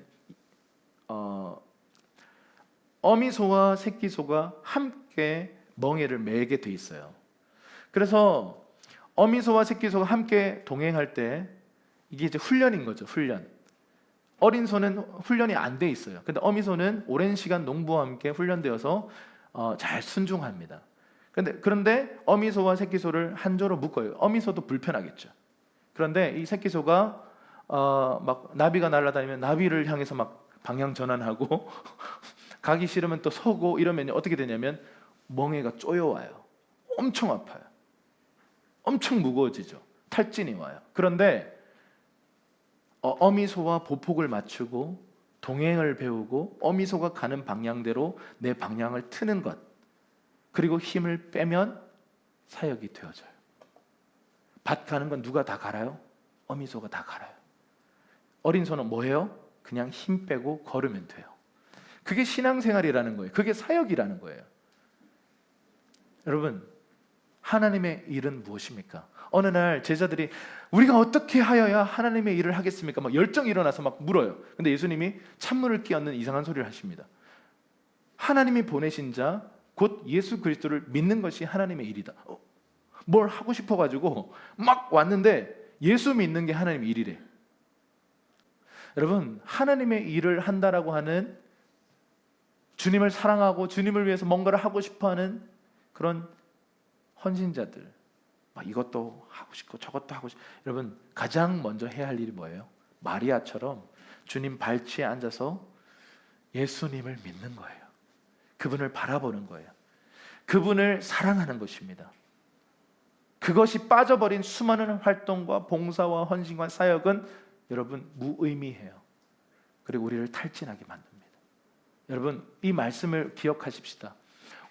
어미소와 새끼소가 함께 멍에를 매게 돼 있어요. 그래서 어미소와 새끼소가 함께 동행할 때 이게 이제 훈련인 거죠. 훈련. 어린 소는 훈련이 안 돼 있어요. 근데 어미소는 오랜 시간 농부와 함께 훈련되어서 잘 순종합니다. 그런데 어미소와 새끼소를 한 조로 묶어요. 어미소도 불편하겠죠. 그런데 이 새끼소가 막 나비가 날아다니면 나비를 향해서 막 방향 전환하고 가기 싫으면 또 서고 이러면 어떻게 되냐면 멍에가 쪼여와요. 엄청 아파요. 엄청 무거워지죠. 탈진이 와요. 그런데 어미소와 보폭을 맞추고 동행을 배우고 어미소가 가는 방향대로 내 방향을 트는 것, 그리고 힘을 빼면 사역이 되어져요. 밭 가는 건 누가 다 갈아요? 어미소가 다 갈아요. 어린 소는 뭐예요? 그냥 힘 빼고 걸으면 돼요. 그게 신앙생활이라는 거예요. 그게 사역이라는 거예요. 여러분, 하나님의 일은 무엇입니까? 어느 날 제자들이 우리가 어떻게 하여야 하나님의 일을 하겠습니까? 막 열정이 일어나서 막 물어요. 근데 예수님이 찬물을 끼얹는 이상한 소리를 하십니다. 하나님이 보내신 자 곧 예수 그리스도를 믿는 것이 하나님의 일이다. 뭘 하고 싶어가지고 막 왔는데 예수 믿는 게 하나님의 일이래. 여러분, 하나님의 일을 한다라고 하는, 주님을 사랑하고 주님을 위해서 뭔가를 하고 싶어하는 그런 헌신자들, 막 이것도 하고 싶고 저것도 하고 싶고, 여러분 가장 먼저 해야 할 일이 뭐예요? 마리아처럼 주님 발치에 앉아서 예수님을 믿는 거예요. 그분을 바라보는 거예요. 그분을 사랑하는 것입니다. 그것이 빠져버린 수많은 활동과 봉사와 헌신과 사역은 여러분 무의미해요. 그리고 우리를 탈진하게 만듭니다. 여러분, 이 말씀을 기억하십시다.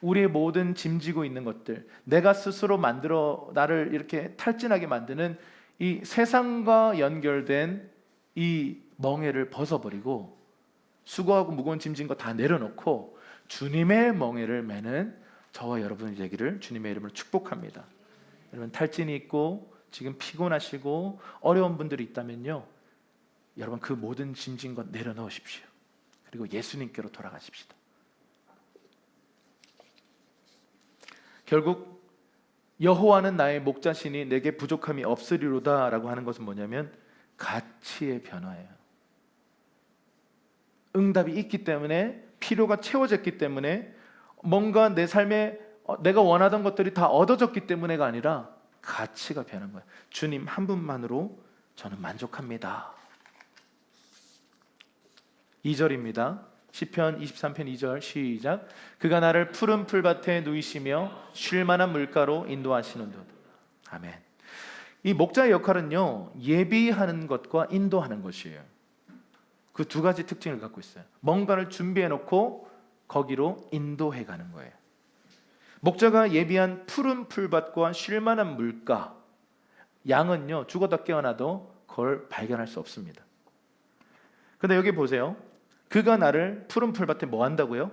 우리의 모든 짐지고 있는 것들, 내가 스스로 만들어 나를 이렇게 탈진하게 만드는 이 세상과 연결된 이 멍에를 벗어버리고 수고하고 무거운 짐진 거 다 내려놓고 주님의 멍에를 매는 저와 여러분이 되기를 주님의 이름으로 축복합니다. 여러분, 탈진이 있고 지금 피곤하시고 어려운 분들이 있다면요, 여러분 그 모든 짐진 것 내려놓으십시오. 그리고 예수님께로 돌아가십시다. 결국 여호와는 나의 목자시니 내게 부족함이 없으리로다라고 하는 것은 뭐냐면 가치의 변화예요. 응답이 있기 때문에, 필요가 채워졌기 때문에, 뭔가 내 삶에 내가 원하던 것들이 다 얻어졌기 때문에가 아니라 가치가 변한 거예요. 주님 한 분만으로 저는 만족합니다. 2절입니다. 시편 23편 2절 시작. 그가 나를 푸른 풀밭에 누이시며 쉴 만한 물가로 인도하시는도다. 아멘. 이 목자의 역할은요, 예비하는 것과 인도하는 것이에요. 그 두 가지 특징을 갖고 있어요. 뭔가를 준비해 놓고 거기로 인도해 가는 거예요. 목자가 예비한 푸른 풀밭과 쉴 만한 물가, 양은요 죽어다 깨어나도 그걸 발견할 수 없습니다. 근데 여기 보세요. 그가 나를 푸른 풀밭에 뭐 한다고요?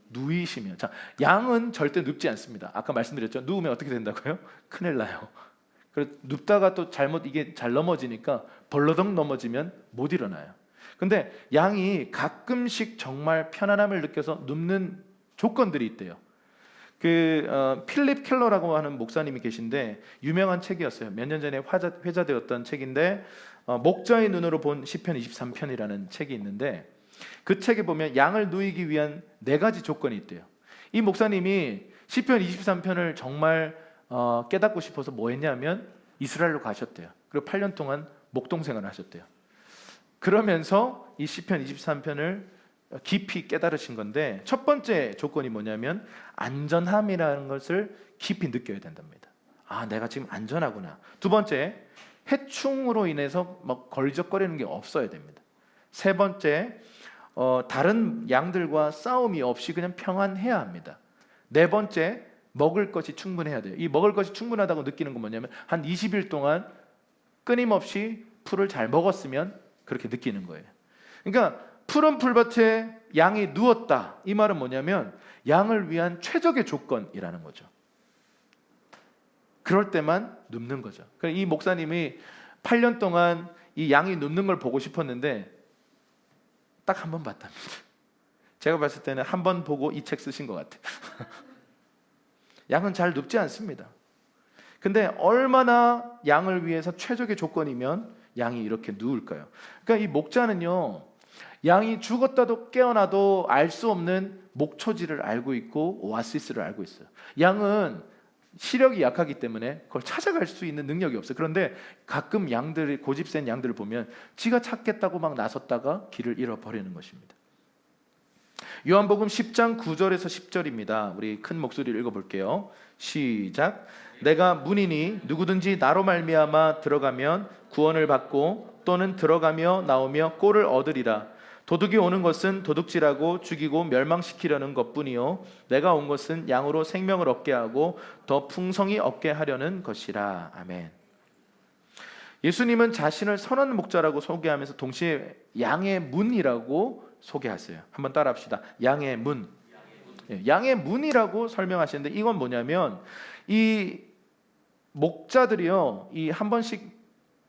누이시며. 자, 양은 절대 눕지 않습니다. 아까 말씀드렸죠. 누우면 어떻게 된다고요? 큰일 나요. 그래서 눕다가 또 잘못 이게 잘 넘어지니까 벌러덩 넘어지면 못 일어나요. 근데 양이 가끔씩 정말 편안함을 느껴서 눕는 조건들이 있대요. 필립 켈러라고 하는 목사님이 계신데 유명한 책이었어요. 몇 년 전에 회자되었던 책인데 목자의 눈으로 본 시편 23편이라는 책이 있는데 그 책에 보면 양을 누이기 위한 4가지 조건이 있대요. 이 목사님이 시편 23편을 정말 깨닫고 싶어서 뭐 했냐면 이스라엘로 가셨대요. 그리고 8년 동안 목동생활을 하셨대요. 그러면서 이 시편 23편을 깊이 깨달으신 건데, 첫 번째 조건이 뭐냐면 안전함이라는 것을 깊이 느껴야 된답니다. 아, 내가 지금 안전하구나. 두 번째, 해충으로 인해서 막 걸적거리는 게 없어야 됩니다. 세 번째, 다른 양들과 싸움이 없이 그냥 평안해야 합니다. 네 번째, 먹을 것이 충분해야 돼요. 이 먹을 것이 충분하다고 느끼는 건 뭐냐면 한 20일 동안 끊임없이 풀을 잘 먹었으면 그렇게 느끼는 거예요. 그러니까 푸른 풀밭에 양이 누웠다, 이 말은 뭐냐면 양을 위한 최적의 조건이라는 거죠. 그럴 때만 눕는 거죠. 그러니까 이 목사님이 8년 동안 이 양이 눕는 걸 보고 싶었는데 딱 한 번 봤답니다. 제가 봤을 때는 한 번 보고 이 책 쓰신 것 같아요. 양은 잘 눕지 않습니다. 근데 얼마나 양을 위해서 최적의 조건이면 양이 이렇게 누울까요? 그러니까 이 목자는요, 양이 죽었다도 깨어나도 알 수 없는 목초지를 알고 있고 오아시스를 알고 있어요. 양은 시력이 약하기 때문에 그걸 찾아갈 수 있는 능력이 없어요. 그런데 가끔 양들이, 고집센 양들을 보면 지가 찾겠다고 막 나섰다가 길을 잃어버리는 것입니다. 요한복음 10장 9절에서 10절입니다. 우리 큰 목소리를 읽어볼게요. 시작. 내가 문이니 누구든지 나로 말미암아 들어가면 구원을 받고 또는 들어가며 나오며 꼴을 얻으리라. 도둑이 오는 것은 도둑질하고 죽이고 멸망시키려는 것뿐이요 내가 온 것은 양으로 생명을 얻게 하고 더 풍성히 얻게 하려는 것이라. 아멘. 예수님은 자신을 선한 목자라고 소개하면서 동시에 양의 문이라고 소개하세요. 한번 따라합시다. 양의 문. 양의 문이라고 설명하시는데 이건 뭐냐면 이 목자들이요, 이 한 번씩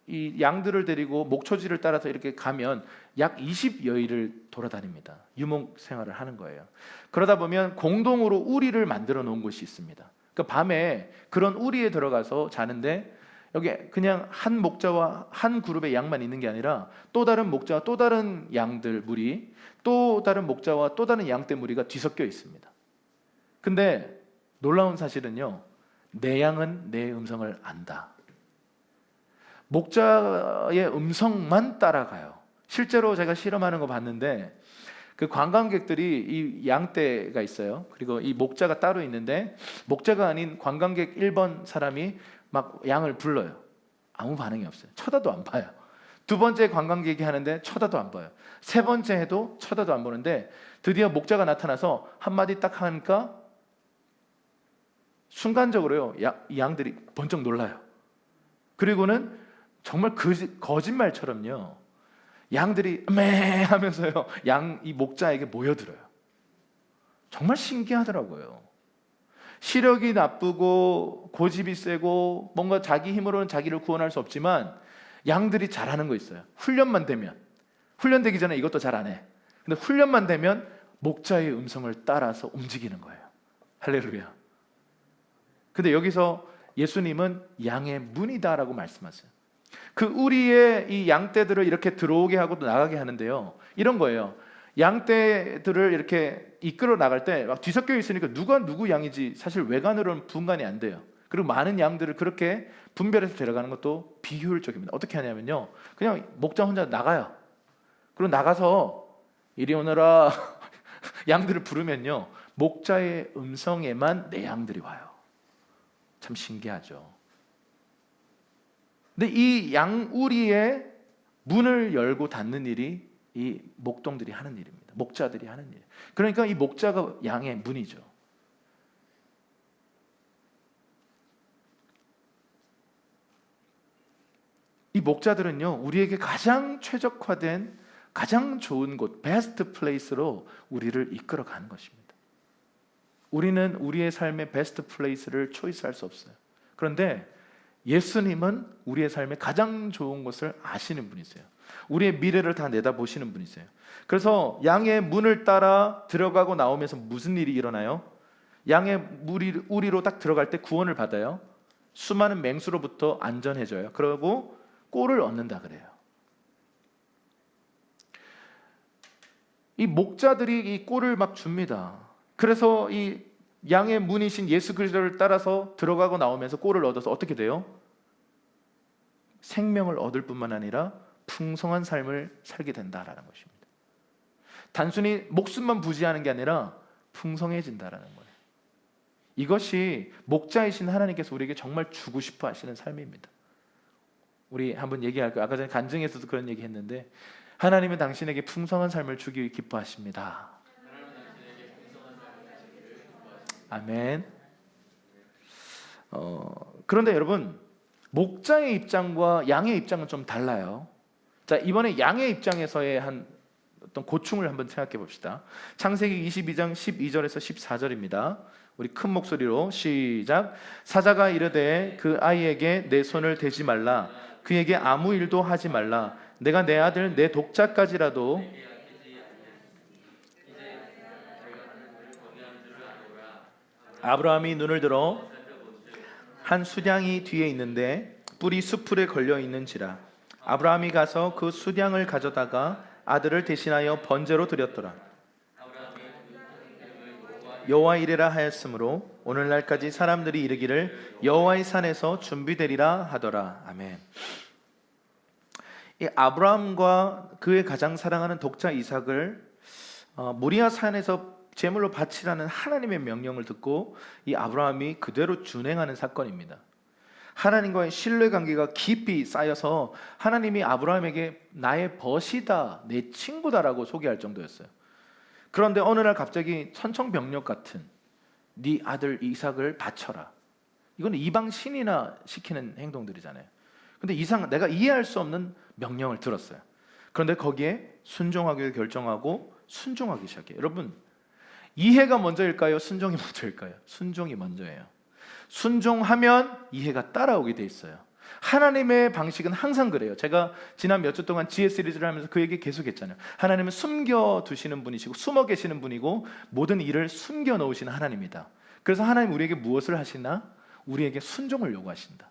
이 양들을 데리고 목초지를 따라서 이렇게 가면 약 20여일을 돌아다닙니다. 유목 생활을 하는 거예요. 그러다 보면 공동으로 우리를 만들어 놓은 곳이 있습니다. 그러니까 밤에 그런 우리에 들어가서 자는데 여기 그냥 한 목자와 한 그룹의 양만 있는 게 아니라 또 다른 목자와 또 다른 양들 무리, 또 다른 목자와 또 다른 양떼 무리가 뒤섞여 있습니다. 근데 놀라운 사실은요, 내 양은 내 음성을 안다. 목자의 음성만 따라가요. 실제로 제가 실험하는 거 봤는데 그 관광객들이 이 양떼가 있어요. 그리고 이 목자가 따로 있는데 목자가 아닌 관광객 1번 사람이 막 양을 불러요. 아무 반응이 없어요. 쳐다도 안 봐요. 두 번째 관광객이 하는데 쳐다도 안 봐요. 세 번째 해도 쳐다도 안 보는데 드디어 목자가 나타나서 한마디 딱 하니까 순간적으로요, 이 양들이 번쩍 놀라요. 그리고는 정말 거짓말처럼요, 양들이 매 하면서요, 이 목자에게 모여들어요. 정말 신기하더라고요. 시력이 나쁘고 고집이 세고 뭔가 자기 힘으로는 자기를 구원할 수 없지만 양들이 잘하는 거 있어요. 훈련만 되면, 훈련되기 전에 이것도 잘 안 해. 근데 훈련만 되면 목자의 음성을 따라서 움직이는 거예요. 할렐루야. 근데 여기서 예수님은 양의 문이다라고 말씀하세요. 그 우리의 이 양떼들을 이렇게 들어오게 하고 나가게 하는데요, 이런 거예요. 양떼들을 이렇게 이끌어 나갈 때 막 뒤섞여 있으니까 누가 누구 양이지 사실 외관으로는 분간이 안 돼요. 그리고 많은 양들을 그렇게 분별해서 데려가는 것도 비효율적입니다. 어떻게 하냐면요, 그냥 목자 혼자 나가요. 그리고 나가서 이리 오너라 양들을 부르면요, 목자의 음성에만 내 양들이 와요. 참 신기하죠. 근데 이 양우리의 문을 열고 닫는 일이 이 목동들이 하는 일입니다. 목자들이 하는 일. 그러니까 이 목자가 양의 문이죠. 이 목자들은요, 우리에게 가장 최적화된 가장 좋은 곳, 베스트 플레이스로 우리를 이끌어 가는 것입니다. 우리는 우리의 삶의 베스트 플레이스를 초이스할 수 없어요. 그런데 예수님은 우리의 삶의 가장 좋은 것을 아시는 분이세요. 우리의 미래를 다 내다보시는 분이세요. 그래서 양의 문을 따라 들어가고 나오면서 무슨 일이 일어나요? 양의 우리로 딱 들어갈 때 구원을 받아요. 수많은 맹수로부터 안전해져요. 그리고 꼴을 얻는다 그래요. 이 목자들이 이 꼴을 막 줍니다. 그래서 이 양의 문이신 예수 그리스도를 따라서 들어가고 나오면서 꼴을 얻어서 어떻게 돼요? 생명을 얻을 뿐만 아니라 풍성한 삶을 살게 된다라는 것입니다. 단순히 목숨만 부지하는 게 아니라 풍성해진다라는 거예요. 이것이 목자이신 하나님께서 우리에게 정말 주고 싶어 하시는 삶입니다. 우리 한번 얘기할 거예요. 아까 전에 간증에서도 그런 얘기 했는데, 하나님은 당신에게 풍성한 삶을 주기 기뻐하십니다. 아멘. 그런데 여러분, 목자의 입장과 양의 입장은 좀 달라요. 자, 이번에 양의 입장에서의 한 어떤 고충을 한번 생각해 봅시다. 창세기 22장 12절에서 14절입니다. 우리 큰 목소리로 시작. 사자가 이르되 그 아이에게 내 손을 대지 말라. 그에게 아무 일도 하지 말라. 내가 내 아들 내 독자까지라도 아브라함이 눈을 들어 한 수량이 뒤에 있는데 뿔이 숯불에 걸려 있는지라. 아브라함이 가서 그 수량을 가져다가 아들을 대신하여 번제로 드렸더라. 여호와 이레라 하였으므로 오늘날까지 사람들이 이르기를 여호와의 산에서 준비되리라 하더라. 아멘. 이 아브라함과 그의 가장 사랑하는 독자 이삭을 모리아 산에서 제물로 바치라는 하나님의 명령을 듣고 이 아브라함이 그대로 준행하는 사건입니다. 하나님과의 신뢰 관계가 깊이 쌓여서 하나님이 아브라함에게 나의 벗이다, 내 친구다라고 소개할 정도였어요. 그런데 어느 날 갑자기 천청병력 같은 네 아들 이삭을 바쳐라. 이건 이방 신이나 시키는 행동들이잖아요. 근데 내가 이해할 수 없는 명령을 들었어요. 그런데 거기에 순종하기를 결정하고 순종하기 시작해요. 여러분, 이해가 먼저일까요? 순종이 먼저일까요? 순종이 먼저예요. 순종하면 이해가 따라오게 돼 있어요. 하나님의 방식은 항상 그래요. 제가 지난 몇 주 동안 지혜 시리즈를 하면서 그 얘기 계속 했잖아요. 하나님은 숨겨두시는 분이시고 숨어 계시는 분이고 모든 일을 숨겨 놓으시는 하나님이다. 그래서 하나님 우리에게 무엇을 하시나? 우리에게 순종을 요구하신다.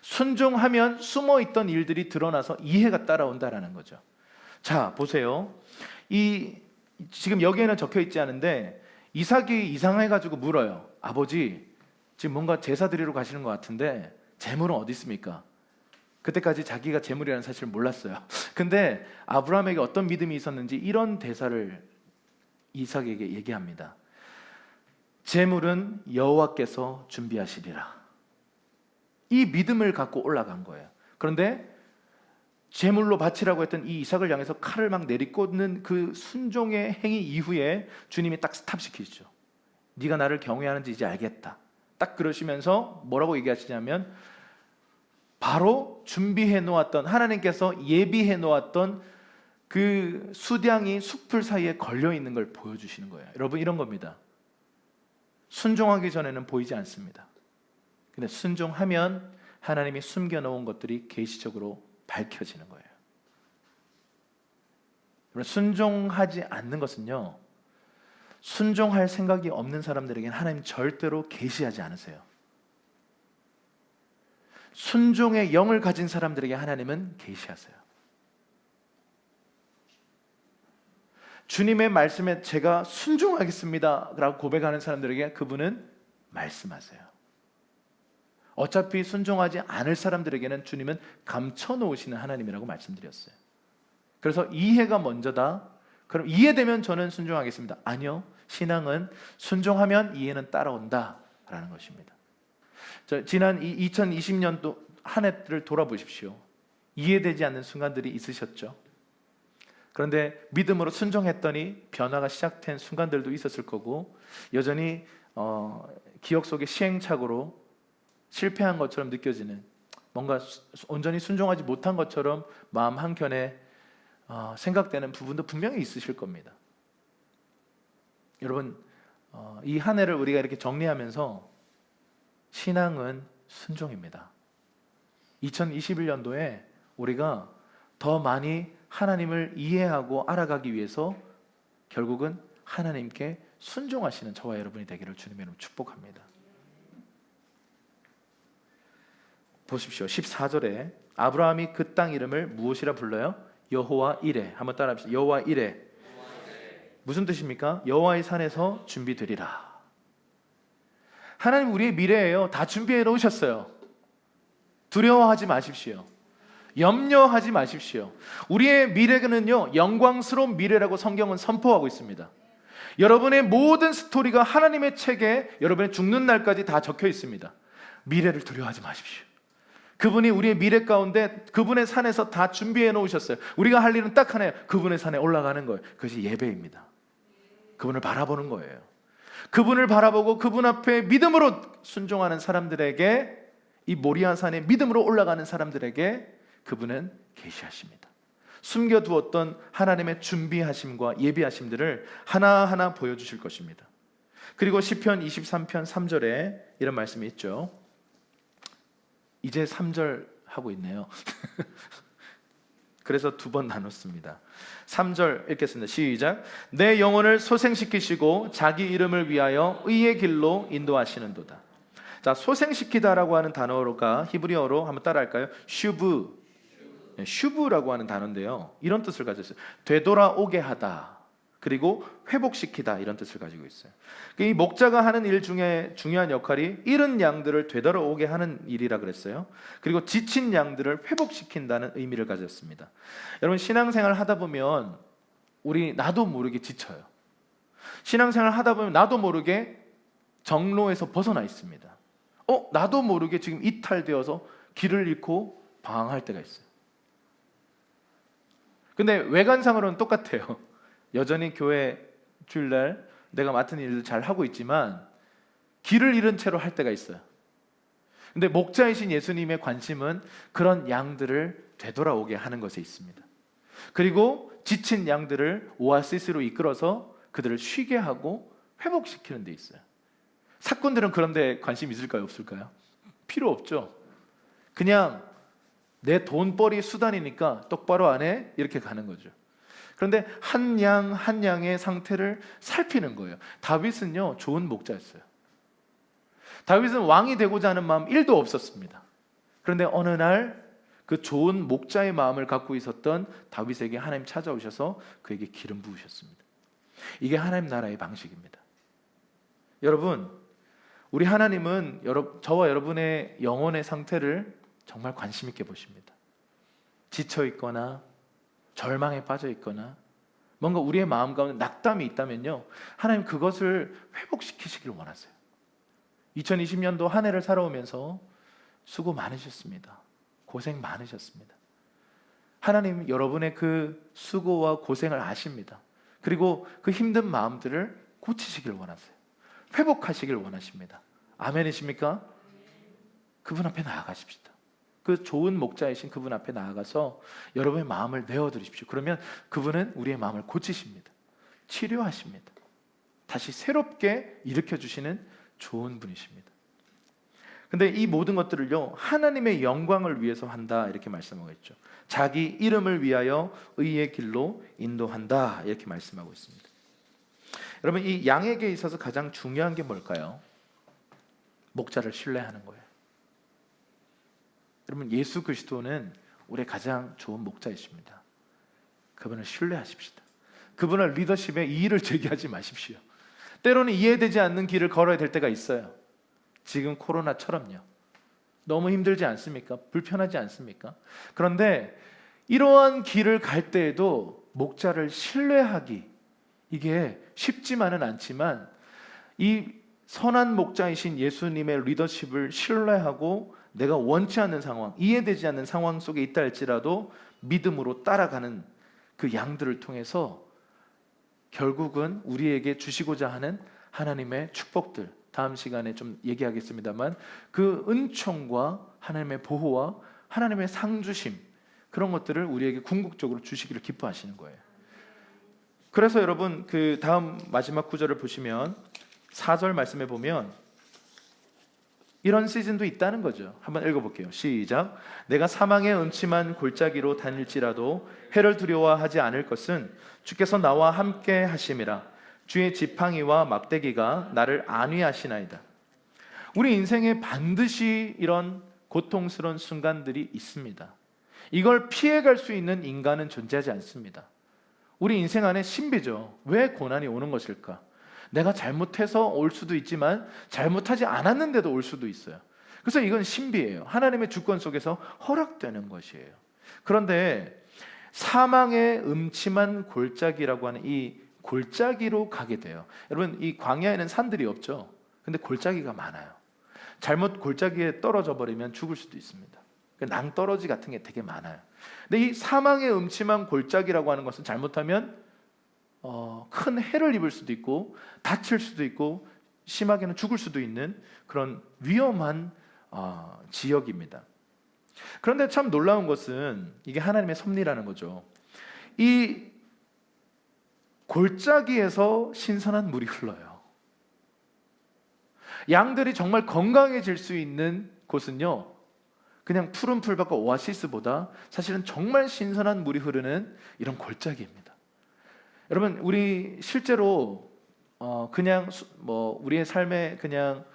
순종하면 숨어있던 일들이 드러나서 이해가 따라온다라는 거죠. 자, 보세요. 지금 여기에는 적혀 있지 않은데 이삭이 이상해가지고 물어요. 아버지, 지금 뭔가 제사 드리러 가시는 것 같은데 재물은 어디 있습니까? 그때까지 자기가 재물이라는 사실을 몰랐어요. 근데 아브라함에게 어떤 믿음이 있었는지 이런 대사를 이삭에게 얘기합니다. 재물은 여호와께서 준비하시리라. 이 믿음을 갖고 올라간 거예요. 그런데 제물로 바치라고 했던 이 이삭을 향해서 칼을 막 내리꽂는 그 순종의 행위 이후에 주님이 딱 스탑시키시죠. 네가 나를 경외하는지 이제 알겠다. 딱 그러시면서 뭐라고 얘기하시냐면 바로 준비해 놓았던, 하나님께서 예비해 놓았던 그 수량이 숯불 사이에 걸려 있는 걸 보여주시는 거예요. 여러분, 이런 겁니다. 순종하기 전에는 보이지 않습니다. 근데 순종하면 하나님이 숨겨놓은 것들이 계시적으로 밝혀지는 거예요. 순종하지 않는 것은요, 순종할 생각이 없는 사람들에게는 하나님 절대로 계시하지 않으세요. 순종의 영을 가진 사람들에게 하나님은 계시하세요. 주님의 말씀에 제가 순종하겠습니다 라고 고백하는 사람들에게 그분은 말씀하세요. 어차피 순종하지 않을 사람들에게는 주님은 감춰놓으시는 하나님이라고 말씀드렸어요. 그래서 이해가 먼저다. 그럼 이해되면 저는 순종하겠습니다. 아니요, 신앙은 순종하면 이해는 따라온다 라는 것입니다. 지난 2020년도 한 해를 돌아보십시오. 이해되지 않는 순간들이 있으셨죠. 그런데 믿음으로 순종했더니 변화가 시작된 순간들도 있었을 거고, 여전히 기억 속에 시행착오로 실패한 것처럼 느껴지는, 뭔가 온전히 순종하지 못한 것처럼 마음 한켠에 생각되는 부분도 분명히 있으실 겁니다. 여러분, 이 한 해를 우리가 이렇게 정리하면서 신앙은 순종입니다. 2021년도에 우리가 더 많이 하나님을 이해하고 알아가기 위해서 결국은 하나님께 순종하시는 저와 여러분이 되기를 주님의 이름으로 축복합니다. 보십시오. 14절에 아브라함이 그 땅 이름을 무엇이라 불러요? 여호와 이레. 한번 따라합시다. 여호와 이레. 무슨 뜻입니까? 여호와의 산에서 준비되리라. 하나님 우리의 미래예요. 다 준비해 놓으셨어요. 두려워하지 마십시오. 염려하지 마십시오. 우리의 미래는요, 영광스러운 미래라고 성경은 선포하고 있습니다. 여러분의 모든 스토리가 하나님의 책에 여러분의 죽는 날까지 다 적혀 있습니다. 미래를 두려워하지 마십시오. 그분이 우리의 미래 가운데 그분의 산에서 다 준비해 놓으셨어요. 우리가 할 일은 딱 하나예요. 그분의 산에 올라가는 거예요. 그것이 예배입니다. 그분을 바라보는 거예요. 그분을 바라보고 그분 앞에 믿음으로 순종하는 사람들에게, 이 모리아 산에 믿음으로 올라가는 사람들에게 그분은 계시하십니다. 숨겨두었던 하나님의 준비하심과 예비하심들을 하나하나 보여주실 것입니다. 그리고 시편 23편 3절에 이런 말씀이 있죠. 이제 3절 하고 있네요. 그래서 두 번 나눴습니다. 3절 읽겠습니다. 시작. 내 영혼을 소생시키시고 자기 이름을 위하여 의의 길로 인도하시는도다. 자, 소생시키다라고 하는 단어가 히브리어로 한번 따라할까요? 슈브. 슈브라고 하는 단어인데요, 이런 뜻을 가지고 있어요. 되돌아오게 하다, 그리고 회복시키다, 이런 뜻을 가지고 있어요. 이 목자가 하는 일 중에 중요한 역할이 잃은 양들을 되돌아오게 하는 일이라 그랬어요. 그리고 지친 양들을 회복시킨다는 의미를 가졌습니다. 여러분, 신앙생활 하다 보면 나도 모르게 지쳐요. 신앙생활 하다 보면 나도 모르게 정로에서 벗어나 있습니다. 나도 모르게 지금 이탈되어서 길을 잃고 방황할 때가 있어요. 근데 외관상으로는 똑같아요. 여전히 교회 주일날 내가 맡은 일을 잘 하고 있지만 길을 잃은 채로 할 때가 있어요. 근데 목자이신 예수님의 관심은 그런 양들을 되돌아오게 하는 것에 있습니다. 그리고 지친 양들을 오아시스로 이끌어서 그들을 쉬게 하고 회복시키는 데 있어요. 사꾼들은 그런 데 관심 있을까요? 없을까요? 필요 없죠. 그냥 내 돈벌이 수단이니까 똑바로 안 해? 이렇게 가는 거죠. 그런데 한 양 한 양의 상태를 살피는 거예요. 다윗은요, 좋은 목자였어요. 다윗은 왕이 되고자 하는 마음 1도 없었습니다. 그런데 어느 날 그 좋은 목자의 마음을 갖고 있었던 다윗에게 하나님 찾아오셔서 그에게 기름 부으셨습니다. 이게 하나님 나라의 방식입니다. 여러분, 우리 하나님은 저와 여러분의 영혼의 상태를 정말 관심 있게 보십니다. 지쳐 있거나 절망에 빠져 있거나 뭔가 우리의 마음 가운데 낙담이 있다면요, 하나님 그것을 회복시키시길 원하세요. 2020년도 한 해를 살아오면서 수고 많으셨습니다. 고생 많으셨습니다. 하나님 여러분의 그 수고와 고생을 아십니다. 그리고 그 힘든 마음들을 고치시길 원하세요. 회복하시길 원하십니다. 아멘이십니까? 그분 앞에 나아가십시다. 그 좋은 목자이신 그분 앞에 나아가서 여러분의 마음을 내어드리십시오. 그러면 그분은 우리의 마음을 고치십니다. 치료하십니다. 다시 새롭게 일으켜주시는 좋은 분이십니다. 근데 이 모든 것들을요, 하나님의 영광을 위해서 한다, 이렇게 말씀하고 있죠. 자기 이름을 위하여 의의 길로 인도한다, 이렇게 말씀하고 있습니다. 여러분, 이 양에게 있어서 가장 중요한 게 뭘까요? 목자를 신뢰하는 거예요. 여러분, 예수 그리스도는 우리의 가장 좋은 목자이십니다. 그분을 신뢰하십시다. 그분을 리더십에 이의를 제기하지 마십시오. 때로는 이해되지 않는 길을 걸어야 될 때가 있어요. 지금 코로나처럼요. 너무 힘들지 않습니까? 불편하지 않습니까? 그런데 이러한 길을 갈 때에도 목자를 신뢰하기, 이게 쉽지만은 않지만 이 선한 목자이신 예수님의 리더십을 신뢰하고 내가 원치 않는 상황, 이해되지 않는 상황 속에 있다 할지라도 믿음으로 따라가는 그 양들을 통해서 결국은 우리에게 주시고자 하는 하나님의 축복들, 다음 시간에 좀 얘기하겠습니다만 그 은총과 하나님의 보호와 하나님의 상주심, 그런 것들을 우리에게 궁극적으로 주시기를 기뻐하시는 거예요. 그래서 여러분, 그 다음 마지막 구절을 보시면 4절 말씀에 보면 이런 시즌도 있다는 거죠. 한번 읽어볼게요. 시작. 내가 사망의 음침한 골짜기로 다닐지라도 해를 두려워하지 않을 것은 주께서 나와 함께 하심이라. 주의 지팡이와 막대기가 나를 안위하시나이다. 우리 인생에 반드시 이런 고통스러운 순간들이 있습니다. 이걸 피해갈 수 있는 인간은 존재하지 않습니다. 우리 인생 안에 신비죠. 왜 고난이 오는 것일까? 내가 잘못해서 올 수도 있지만 잘못하지 않았는데도 올 수도 있어요. 그래서 이건 신비예요. 하나님의 주권 속에서 허락되는 것이에요. 그런데 사망의 음침한 골짜기라고 하는 이 골짜기로 가게 돼요. 여러분, 이 광야에는 산들이 없죠. 근데 골짜기가 많아요. 잘못 골짜기에 떨어져 버리면 죽을 수도 있습니다. 낭떠러지 같은 게 되게 많아요. 근데 이 사망의 음침한 골짜기라고 하는 것은 잘못하면 큰 해를 입을 수도 있고 다칠 수도 있고 심하게는 죽을 수도 있는 그런 위험한 지역입니다. 그런데 참 놀라운 것은 이게 하나님의 섭리라는 거죠. 이 골짜기에서 신선한 물이 흘러요. 양들이 정말 건강해질 수 있는 곳은요, 그냥 푸른 풀밭과 오아시스보다 사실은 정말 신선한 물이 흐르는 이런 골짜기입니다. 여러분, 우리 실제로 그냥 우리의 삶에 그냥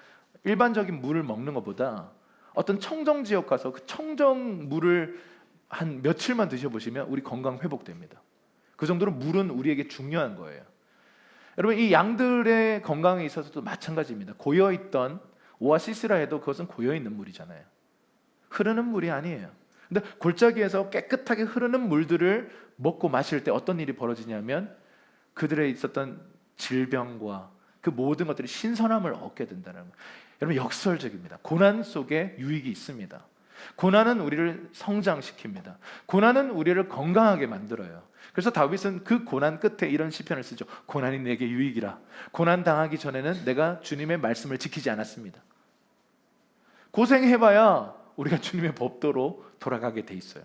일반적인 물을 먹는 것보다 어떤 청정 지역 가서 그 청정 물을 한 며칠만 드셔보시면 우리 건강 회복됩니다. 그 정도로 물은 우리에게 중요한 거예요. 여러분, 이 양들의 건강에 있어서도 마찬가지입니다. 고여있던 오아시스라 해도 그것은 고여있는 물이잖아요. 흐르는 물이 아니에요. 근데 골짜기에서 깨끗하게 흐르는 물들을 먹고 마실 때 어떤 일이 벌어지냐면 그들에 있었던 질병과 그 모든 것들이 신선함을 얻게 된다는 거예요. 여러분, 역설적입니다. 고난 속에 유익이 있습니다. 고난은 우리를 성장시킵니다. 고난은 우리를 건강하게 만들어요. 그래서 다윗은 그 고난 끝에 이런 시편을 쓰죠. 고난이 내게 유익이라. 고난 당하기 전에는 내가 주님의 말씀을 지키지 않았습니다. 고생해봐야 우리가 주님의 법도로 돌아가게 돼 있어요.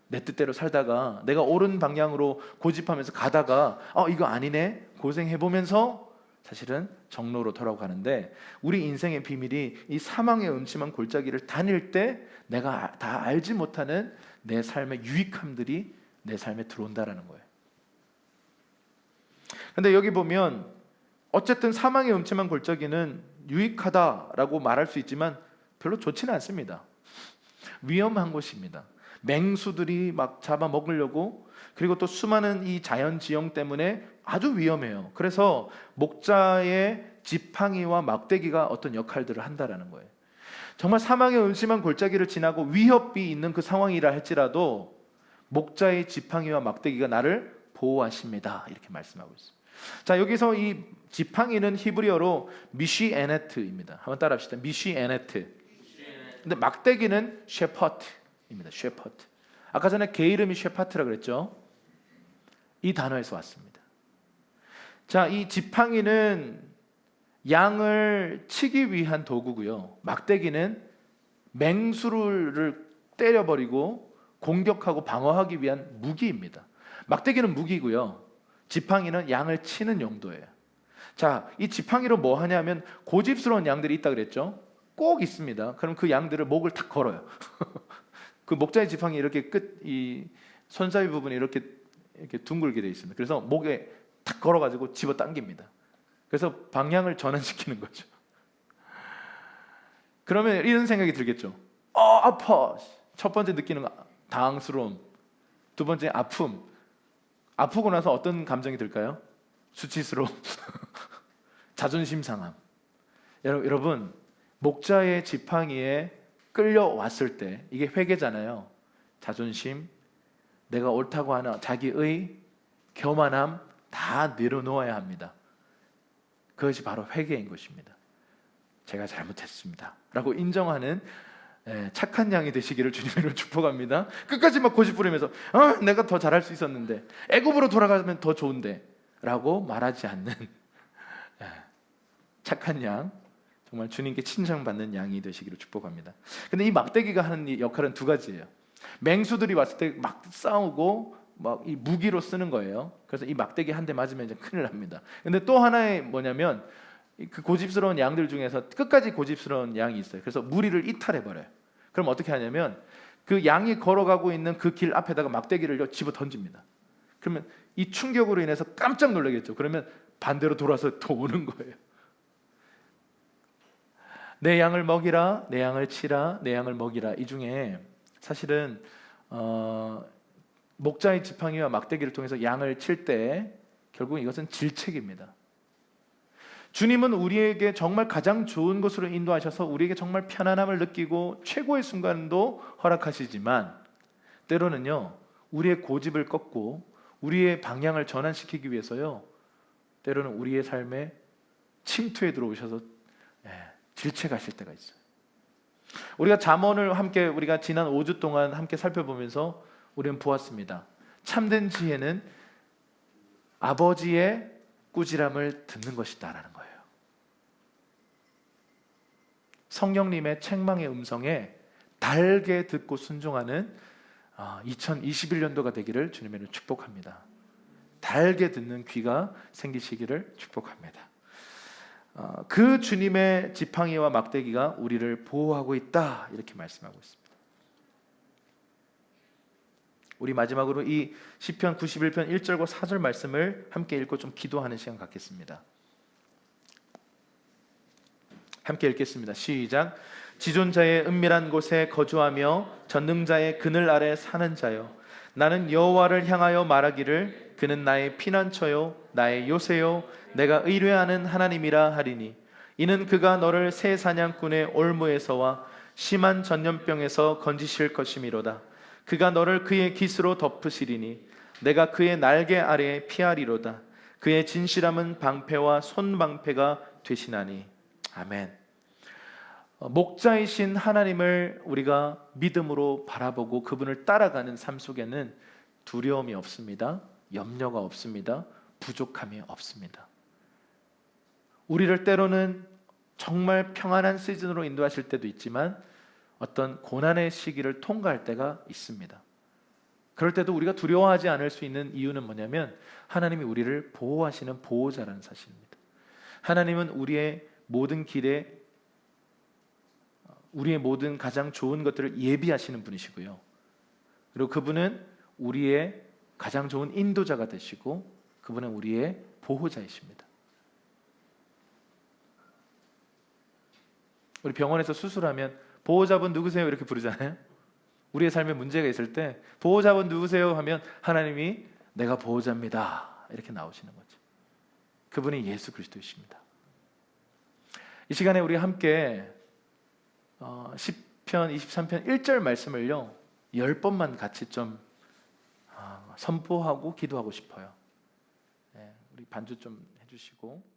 내 뜻대로 살다가 내가 옳은 방향으로 고집하면서 가다가 이거 아니네 고생해보면서 사실은 정로로 돌아가는데, 우리 인생의 비밀이 이 사망의 음침한 골짜기를 다닐 때 내가 다 알지 못하는 내 삶의 유익함들이 내 삶에 들어온다라는 거예요. 근데 여기 보면 어쨌든 사망의 음침한 골짜기는 유익하다라고 말할 수 있지만 별로 좋지는 않습니다. 위험한 곳입니다. 맹수들이 막 잡아먹으려고, 그리고 또 수많은 이 자연 지형 때문에 아주 위험해요. 그래서 목자의 지팡이와 막대기가 어떤 역할들을 한다라는 거예요. 정말 사망의 음침한 골짜기를 지나고 위협이 있는 그 상황이라 할지라도 목자의 지팡이와 막대기가 나를 보호하십니다, 이렇게 말씀하고 있어요. 자, 여기서 이 지팡이는 히브리어로 미시에네트입니다. 한번 따라합시다. 미시에네트. 근데 막대기는 셰퍼트입니다. 셰퍼트. 아까 전에 개 이름이 셰파트라 그랬죠? 이 단어에서 왔습니다. 자, 이 지팡이는 양을 치기 위한 도구고요. 막대기는 맹수를 때려버리고 공격하고 방어하기 위한 무기입니다. 막대기는 무기고요. 지팡이는 양을 치는 용도예요. 자, 이 지팡이로 뭐 하냐면 고집스러운 양들이 있다 그랬죠? 꼭 있습니다. 그럼 그 양들을 목을 탁 걸어요. 그 목자의 지팡이 이렇게 이 손잡이 부분이 이렇게 둥글게 되어 있습니다. 그래서 목에 탁 걸어가지고 집어 당깁니다. 그래서 방향을 전환시키는 거죠. 그러면 이런 생각이 들겠죠. 아파. 첫 번째 느끼는 당황스러움, 두 번째 아픔. 아프고 나서 어떤 감정이 들까요? 수치스러움, 자존심 상함. 여러분, 목자의 지팡이에 끌려왔을 때 이게 회개잖아요. 자존심, 내가 옳다고 하는 자기의 교만함 다 내려놓아야 합니다. 그것이 바로 회개인 것입니다. 제가 잘못했습니다 라고 인정하는 착한 양이 되시기를 주님으로 축복합니다. 끝까지 막 고집 부리면서 내가 더 잘할 수 있었는데, 애굽으로 돌아가면 더 좋은데 라고 말하지 않는 착한 양, 정말 주님께 칭찬받는 양이 되시기를 축복합니다. 근데 이 막대기가 하는 역할은 두 가지예요. 맹수들이 왔을 때 막 싸우고 막 이 무기로 쓰는 거예요. 그래서 이 막대기 한 대 맞으면 이제 큰일 납니다. 근데 또 하나의 뭐냐면, 그 고집스러운 양들 중에서 끝까지 고집스러운 양이 있어요. 그래서 무리를 이탈해 버려요. 그럼 어떻게 하냐면, 그 양이 걸어가고 있는 그 길 앞에다가 막대기를 집어 던집니다. 그러면 이 충격으로 인해서 깜짝 놀라겠죠. 그러면 반대로 돌아서 또 오는 거예요. 내 양을 먹이라, 내 양을 치라, 내 양을 먹이라. 이 중에 사실은 목자의 지팡이와 막대기를 통해서 양을 칠 때 결국 이것은 질책입니다. 주님은 우리에게 정말 가장 좋은 곳으로 인도하셔서 우리에게 정말 편안함을 느끼고 최고의 순간도 허락하시지만, 때로는요 우리의 고집을 꺾고 우리의 방향을 전환시키기 위해서요 때로는 우리의 삶에 침투에 들어오셔서 질책하실 때가 있어요. 우리가 잠언을 함께 우리가 지난 5주 동안 함께 살펴보면서 우리는 보았습니다. 참된 지혜는 아버지의 꾸지람을 듣는 것이다라는 거예요. 성령님의 책망의 음성에 달게 듣고 순종하는 2021년도가 되기를 주님으로 축복합니다. 달게 듣는 귀가 생기시기를 축복합니다. 그 주님의 지팡이와 막대기가 우리를 보호하고 있다, 이렇게 말씀하고 있습니다. 우리 마지막으로 이 시편 91편 1절과 4절 말씀을 함께 읽고 좀 기도하는 시간 갖겠습니다. 함께 읽겠습니다. 시작. 지존자의 은밀한 곳에 거주하며 전능자의 그늘 아래 사는 자여, 나는 여호와를 향하여 말하기를 그는 나의 피난처요 나의 요새요 내가 의뢰하는 하나님이라 하리니, 이는 그가 너를 새 사냥꾼의 올무에서와 심한 전염병에서 건지실 것이미로다. 그가 너를 그의 깃으로 덮으시리니 내가 그의 날개 아래에 피하리로다. 그의 진실함은 방패와 손방패가 되시나니. 아멘. 목자이신 하나님을 우리가 믿음으로 바라보고 그분을 따라가는 삶 속에는 두려움이 없습니다. 염려가 없습니다. 부족함이 없습니다. 우리를 때로는 정말 평안한 시즌으로 인도하실 때도 있지만 어떤 고난의 시기를 통과할 때가 있습니다. 그럴 때도 우리가 두려워하지 않을 수 있는 이유는 뭐냐면, 하나님이 우리를 보호하시는 보호자라는 사실입니다. 하나님은 우리의 모든 길에 우리의 모든 가장 좋은 것들을 예비하시는 분이시고요, 그리고 그분은 우리의 가장 좋은 인도자가 되시고 그분은 우리의 보호자이십니다. 우리 병원에서 수술하면 보호자분 누구세요? 이렇게 부르잖아요. 우리의 삶에 문제가 있을 때 보호자분 누구세요? 하면 하나님이 내가 보호자입니다, 이렇게 나오시는 거죠. 그분이 예수 그리스도이십니다. 이 시간에 우리 함께 시편 23편 1절 말씀을요 10번만 같이 좀 선포하고 기도하고 싶어요. 우리 반주 좀 해주시고.